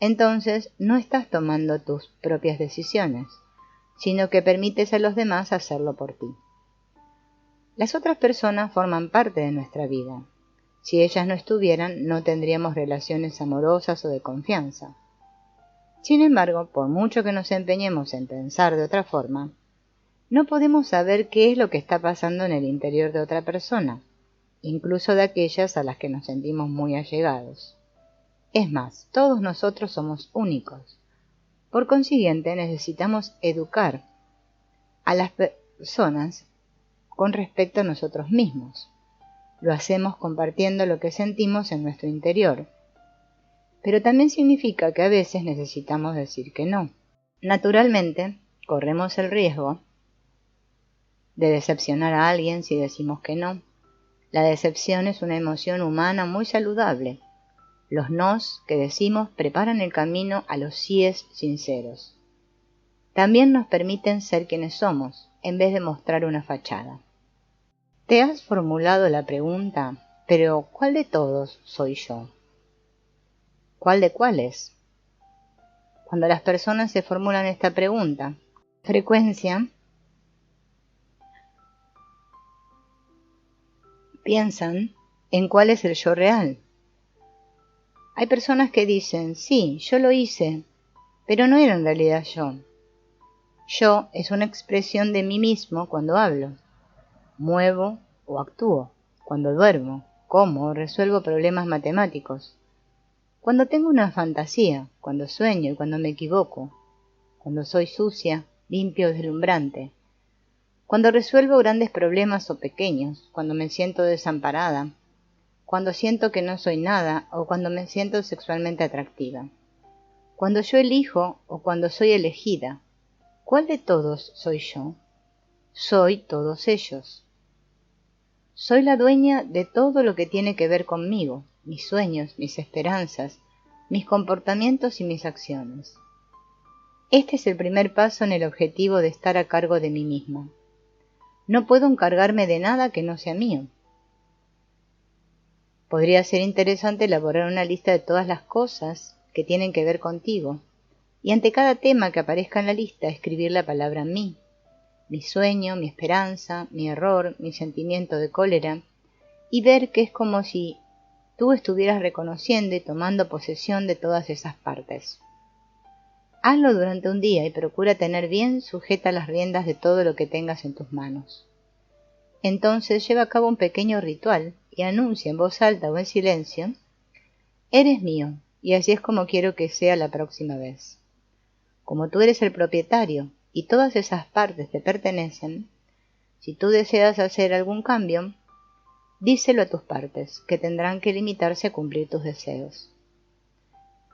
entonces no estás tomando tus propias decisiones, sino que permites a los demás hacerlo por ti. Las otras personas forman parte de nuestra vida. Si ellas no estuvieran, no tendríamos relaciones amorosas o de confianza. Sin embargo, por mucho que nos empeñemos en pensar de otra forma, no podemos saber qué es lo que está pasando en el interior de otra persona, incluso de aquellas a las que nos sentimos muy allegados. Es más, todos nosotros somos únicos. Por consiguiente, necesitamos educar a las personas con respecto a nosotros mismos. Lo hacemos compartiendo lo que sentimos en nuestro interior. Pero también significa que a veces necesitamos decir que no. Naturalmente, corremos el riesgo de decepcionar a alguien si decimos que no. La decepción es una emoción humana muy saludable. Los nos que decimos preparan el camino a los síes sinceros. También nos permiten ser quienes somos, en vez de mostrar una fachada. ¿Te has formulado la pregunta, pero cuál de todos soy yo? ¿Cuál de cuáles? Cuando las personas se formulan esta pregunta, frecuencia, piensan en cuál es el yo real. Hay personas que dicen, sí, yo lo hice, pero no era en realidad yo. Yo es una expresión de mí mismo cuando hablo, muevo o actúo, cuando duermo, como o resuelvo problemas matemáticos, cuando tengo una fantasía, cuando sueño y cuando me equivoco, cuando soy sucia, limpio o deslumbrante, cuando resuelvo grandes problemas o pequeños, cuando me siento desamparada, cuando siento que no soy nada o cuando me siento sexualmente atractiva, cuando yo elijo o cuando soy elegida. ¿Cuál de todos soy yo? Soy todos ellos. Soy la dueña de todo lo que tiene que ver conmigo, mis sueños, mis esperanzas, mis comportamientos y mis acciones. Este es el primer paso en el objetivo de estar a cargo de mí misma. No puedo encargarme de nada que no sea mío. Podría ser interesante elaborar una lista de todas las cosas que tienen que ver contigo, y ante cada tema que aparezca en la lista escribir la palabra mí, mi sueño, mi esperanza, mi error, mi sentimiento de cólera, y ver que es como si tú estuvieras reconociendo y tomando posesión de todas esas partes. Hazlo durante un día y procura tener bien sujetas las riendas de todo lo que tengas en tus manos. Entonces lleva a cabo un pequeño ritual y anuncia en voz alta o en silencio, eres mío, y así es como quiero que sea la próxima vez. Como tú eres el propietario y todas esas partes te pertenecen, si tú deseas hacer algún cambio, díselo a tus partes, que tendrán que limitarse a cumplir tus deseos.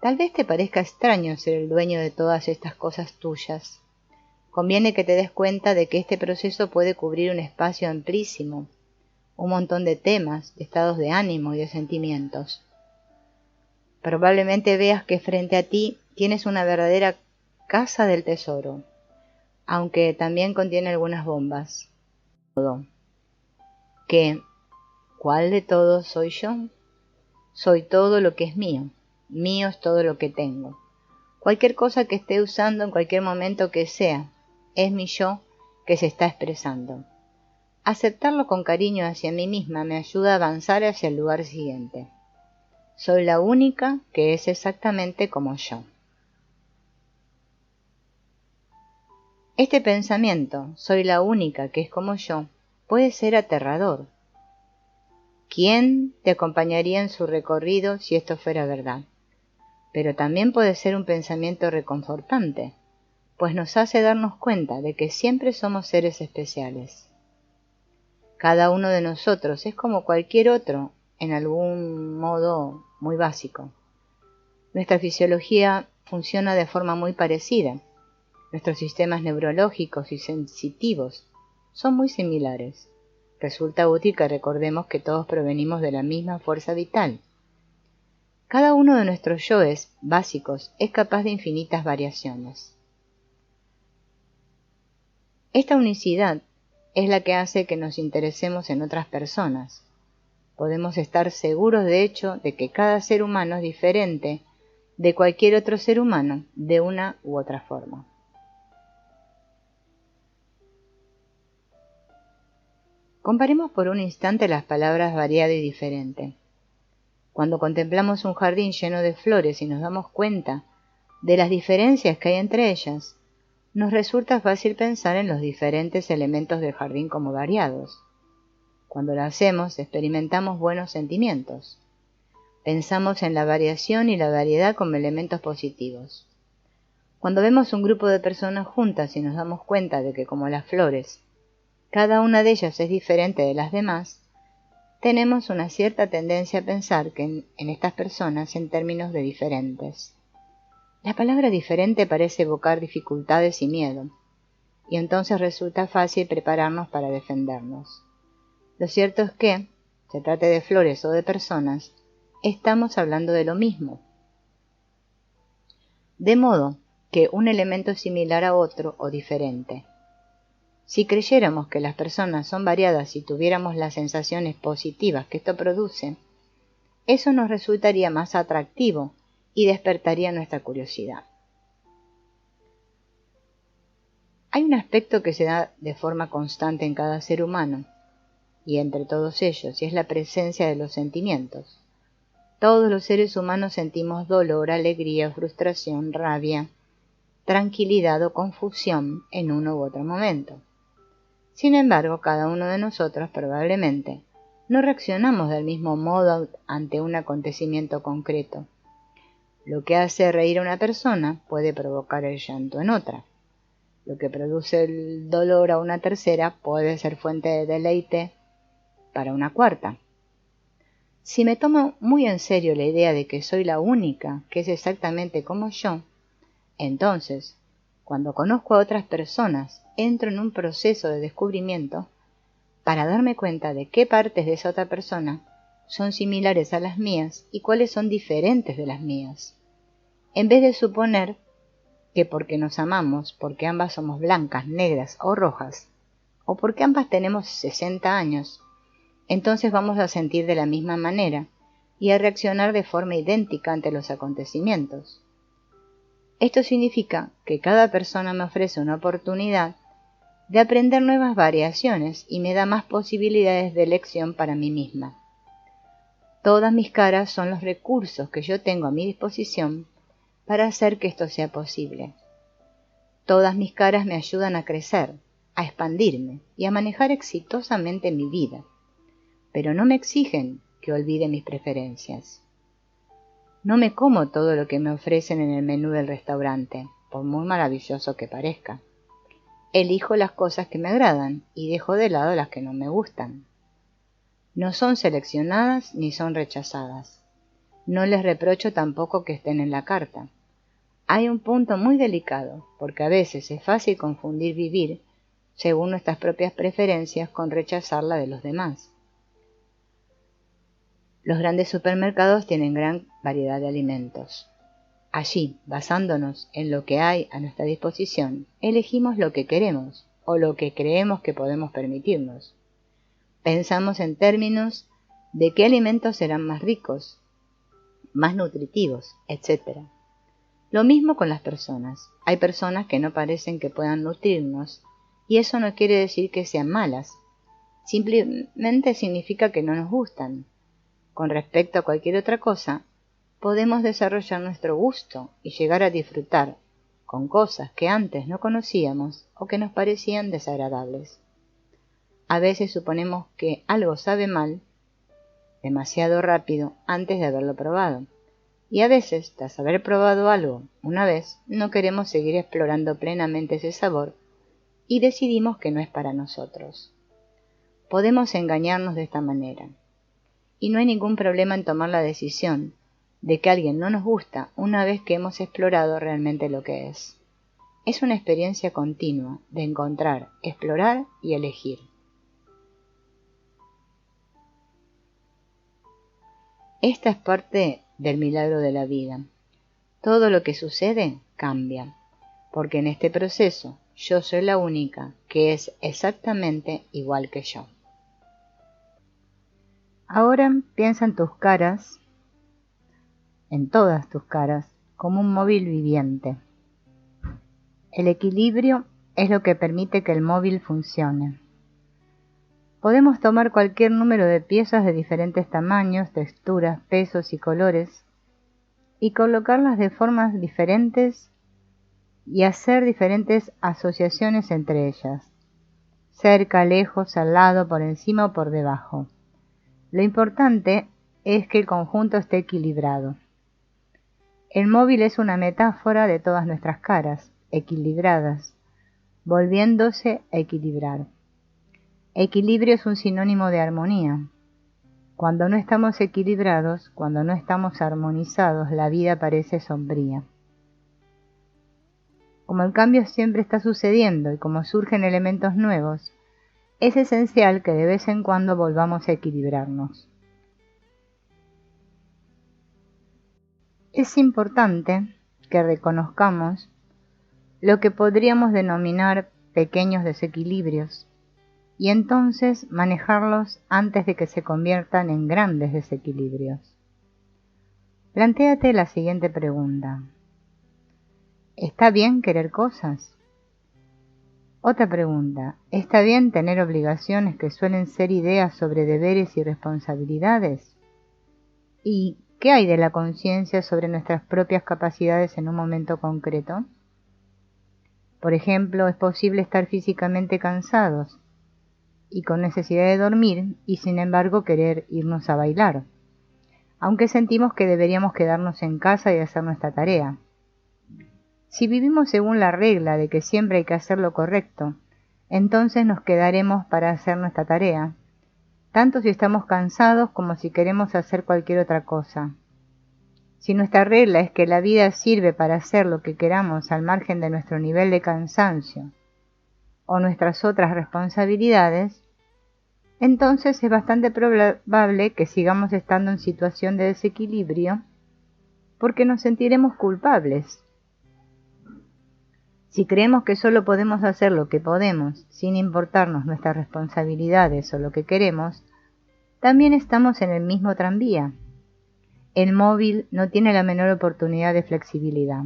Tal vez te parezca extraño ser el dueño de todas estas cosas tuyas. Conviene que te des cuenta de que este proceso puede cubrir un espacio amplísimo, un montón de temas, de estados de ánimo y de sentimientos. Probablemente veas que frente a ti tienes una verdadera casa del tesoro, aunque también contiene algunas bombas. ¿Cuál de todos soy yo? Soy todo lo que es mío. Mío es todo lo que tengo. Cualquier cosa que esté usando en cualquier momento que sea, es mi yo que se está expresando. Aceptarlo con cariño hacia mí misma me ayuda a avanzar hacia el lugar siguiente. Soy la única que es exactamente como yo. Este pensamiento, soy la única que es como yo, puede ser aterrador. ¿Quién te acompañaría en su recorrido si esto fuera verdad? Pero también puede ser un pensamiento reconfortante, pues nos hace darnos cuenta de que siempre somos seres especiales. Cada uno de nosotros es como cualquier otro, en algún modo muy básico. Nuestra fisiología funciona de forma muy parecida. Nuestros sistemas neurológicos y sensitivos son muy similares. Resulta útil que recordemos que todos provenimos de la misma fuerza vital. Cada uno de nuestros yoes básicos es capaz de infinitas variaciones. Esta unicidad es la que hace que nos interesemos en otras personas. Podemos estar seguros de hecho de que cada ser humano es diferente de cualquier otro ser humano de una u otra forma. Comparemos por un instante las palabras variado y diferente. Cuando contemplamos un jardín lleno de flores y nos damos cuenta de las diferencias que hay entre ellas, nos resulta fácil pensar en los diferentes elementos del jardín como variados. Cuando lo hacemos, experimentamos buenos sentimientos. Pensamos en la variación y la variedad como elementos positivos. Cuando vemos un grupo de personas juntas y nos damos cuenta de que, como las flores, cada una de ellas es diferente de las demás, tenemos una cierta tendencia a pensar en estas personas en términos de diferentes. La palabra diferente parece evocar dificultades y miedo, y entonces resulta fácil prepararnos para defendernos. Lo cierto es que, se trate de flores o de personas, estamos hablando de lo mismo. De modo que un elemento es similar a otro o diferente. Si creyéramos que las personas son variadas y tuviéramos las sensaciones positivas que esto produce, eso nos resultaría más atractivo y despertaría nuestra curiosidad. Hay un aspecto que se da de forma constante en cada ser humano, y entre todos ellos, y es la presencia de los sentimientos. Todos los seres humanos sentimos dolor, alegría, frustración, rabia, tranquilidad o confusión en uno u otro momento. Sin embargo, cada uno de nosotros probablemente no reaccionamos del mismo modo ante un acontecimiento concreto. Lo que hace reír a una persona puede provocar el llanto en otra. Lo que produce el dolor a una tercera puede ser fuente de deleite para una cuarta. Si me tomo muy en serio la idea de que soy la única que es exactamente como yo, entonces, cuando conozco a otras personas, entro en un proceso de descubrimiento para darme cuenta de qué partes de esa otra persona son similares a las mías y cuáles son diferentes de las mías. En vez de suponer que porque nos amamos, porque ambas somos blancas, negras o rojas, o porque ambas tenemos 60 años, entonces vamos a sentir de la misma manera y a reaccionar de forma idéntica ante los acontecimientos. Esto significa que cada persona me ofrece una oportunidad de aprender nuevas variaciones y me da más posibilidades de elección para mí misma. Todas mis caras son los recursos que yo tengo a mi disposición para hacer que esto sea posible. Todas mis caras me ayudan a crecer, a expandirme y a manejar exitosamente mi vida, pero no me exigen que olvide mis preferencias. No me como todo lo que me ofrecen en el menú del restaurante, por muy maravilloso que parezca. Elijo las cosas que me agradan y dejo de lado las que no me gustan. No son seleccionadas ni son rechazadas. No les reprocho tampoco que estén en la carta. Hay un punto muy delicado, porque a veces es fácil confundir vivir según nuestras propias preferencias con rechazar la de los demás. Los grandes supermercados tienen gran variedad de alimentos. Allí, basándonos en lo que hay a nuestra disposición, elegimos lo que queremos o lo que creemos que podemos permitirnos. Pensamos en términos de qué alimentos serán más ricos, más nutritivos, etc. Lo mismo con las personas. Hay personas que no parecen que puedan nutrirnos, y eso no quiere decir que sean malas. Simplemente significa que no nos gustan. Con respecto a cualquier otra cosa, podemos desarrollar nuestro gusto y llegar a disfrutar con cosas que antes no conocíamos o que nos parecían desagradables. A veces suponemos que algo sabe mal demasiado rápido antes de haberlo probado. Y a veces, tras haber probado algo una vez, no queremos seguir explorando plenamente ese sabor y decidimos que no es para nosotros. Podemos engañarnos de esta manera. Y no hay ningún problema en tomar la decisión de que alguien no nos gusta una vez que hemos explorado realmente lo que es. Es una experiencia continua de encontrar, explorar y elegir. Esta es parte del milagro de la vida. Todo lo que sucede cambia, porque en este proceso yo soy la única que es exactamente igual que yo. Ahora piensa en tus caras, en todas tus caras, como un móvil viviente. El equilibrio es lo que permite que el móvil funcione. Podemos tomar cualquier número de piezas de diferentes tamaños, texturas, pesos y colores y colocarlas de formas diferentes y hacer diferentes asociaciones entre ellas, cerca, lejos, al lado, por encima o por debajo. Lo importante es que el conjunto esté equilibrado. El móvil es una metáfora de todas nuestras caras, equilibradas, volviéndose a equilibrar. Equilibrio es un sinónimo de armonía. Cuando no estamos equilibrados, cuando no estamos armonizados, la vida parece sombría. Como el cambio siempre está sucediendo y como surgen elementos nuevos, es esencial que de vez en cuando volvamos a equilibrarnos. Es importante que reconozcamos lo que podríamos denominar pequeños desequilibrios y entonces manejarlos antes de que se conviertan en grandes desequilibrios. Plantéate la siguiente pregunta. ¿Está bien querer cosas? Otra pregunta. ¿Está bien tener obligaciones que suelen ser ideas sobre deberes y responsabilidades? ¿Y qué hay de la conciencia sobre nuestras propias capacidades en un momento concreto? Por ejemplo, es posible estar físicamente cansados y con necesidad de dormir y sin embargo querer irnos a bailar, aunque sentimos que deberíamos quedarnos en casa y hacer nuestra tarea. Si vivimos según la regla de que siempre hay que hacer lo correcto, entonces nos quedaremos para hacer nuestra tarea, tanto si estamos cansados como si queremos hacer cualquier otra cosa. Si nuestra regla es que la vida sirve para hacer lo que queramos al margen de nuestro nivel de cansancio o nuestras otras responsabilidades, entonces es bastante probable que sigamos estando en situación de desequilibrio porque nos sentiremos culpables. Si creemos que solo podemos hacer lo que podemos sin importarnos nuestras responsabilidades o lo que queremos, también estamos en el mismo tranvía. El móvil no tiene la menor oportunidad de flexibilidad.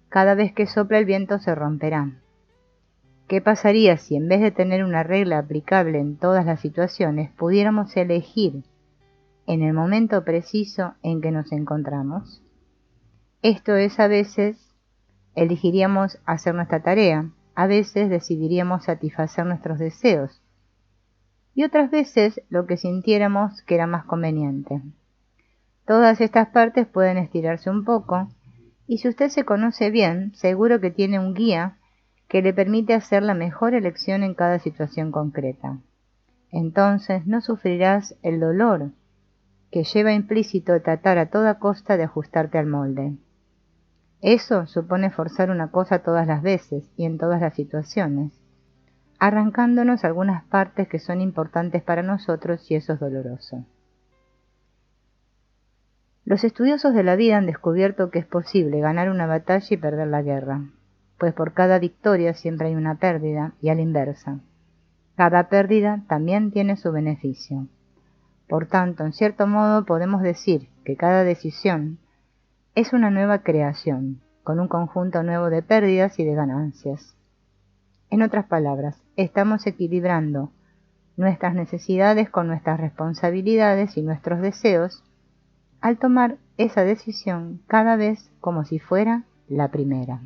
Cada vez que sopla el viento se romperá. ¿Qué pasaría si en vez de tener una regla aplicable en todas las situaciones, pudiéramos elegir en el momento preciso en que nos encontramos? Esto es, a veces elegiríamos hacer nuestra tarea, a veces decidiríamos satisfacer nuestros deseos, y otras veces lo que sintiéramos que era más conveniente. Todas estas partes pueden estirarse un poco, y si usted se conoce bien, seguro que tiene un guía que le permite hacer la mejor elección en cada situación concreta. Entonces no sufrirás el dolor que lleva implícito tratar a toda costa de ajustarte al molde. Eso supone forzar una cosa todas las veces y en todas las situaciones, arrancándonos algunas partes que son importantes para nosotros y eso es doloroso. Los estudiosos de la vida han descubierto que es posible ganar una batalla y perder la guerra, pues por cada victoria siempre hay una pérdida y a la inversa. Cada pérdida también tiene su beneficio. Por tanto, en cierto modo podemos decir que cada decisión es una nueva creación, con un conjunto nuevo de pérdidas y de ganancias. En otras palabras, estamos equilibrando nuestras necesidades con nuestras responsabilidades y nuestros deseos al tomar esa decisión cada vez como si fuera la primera.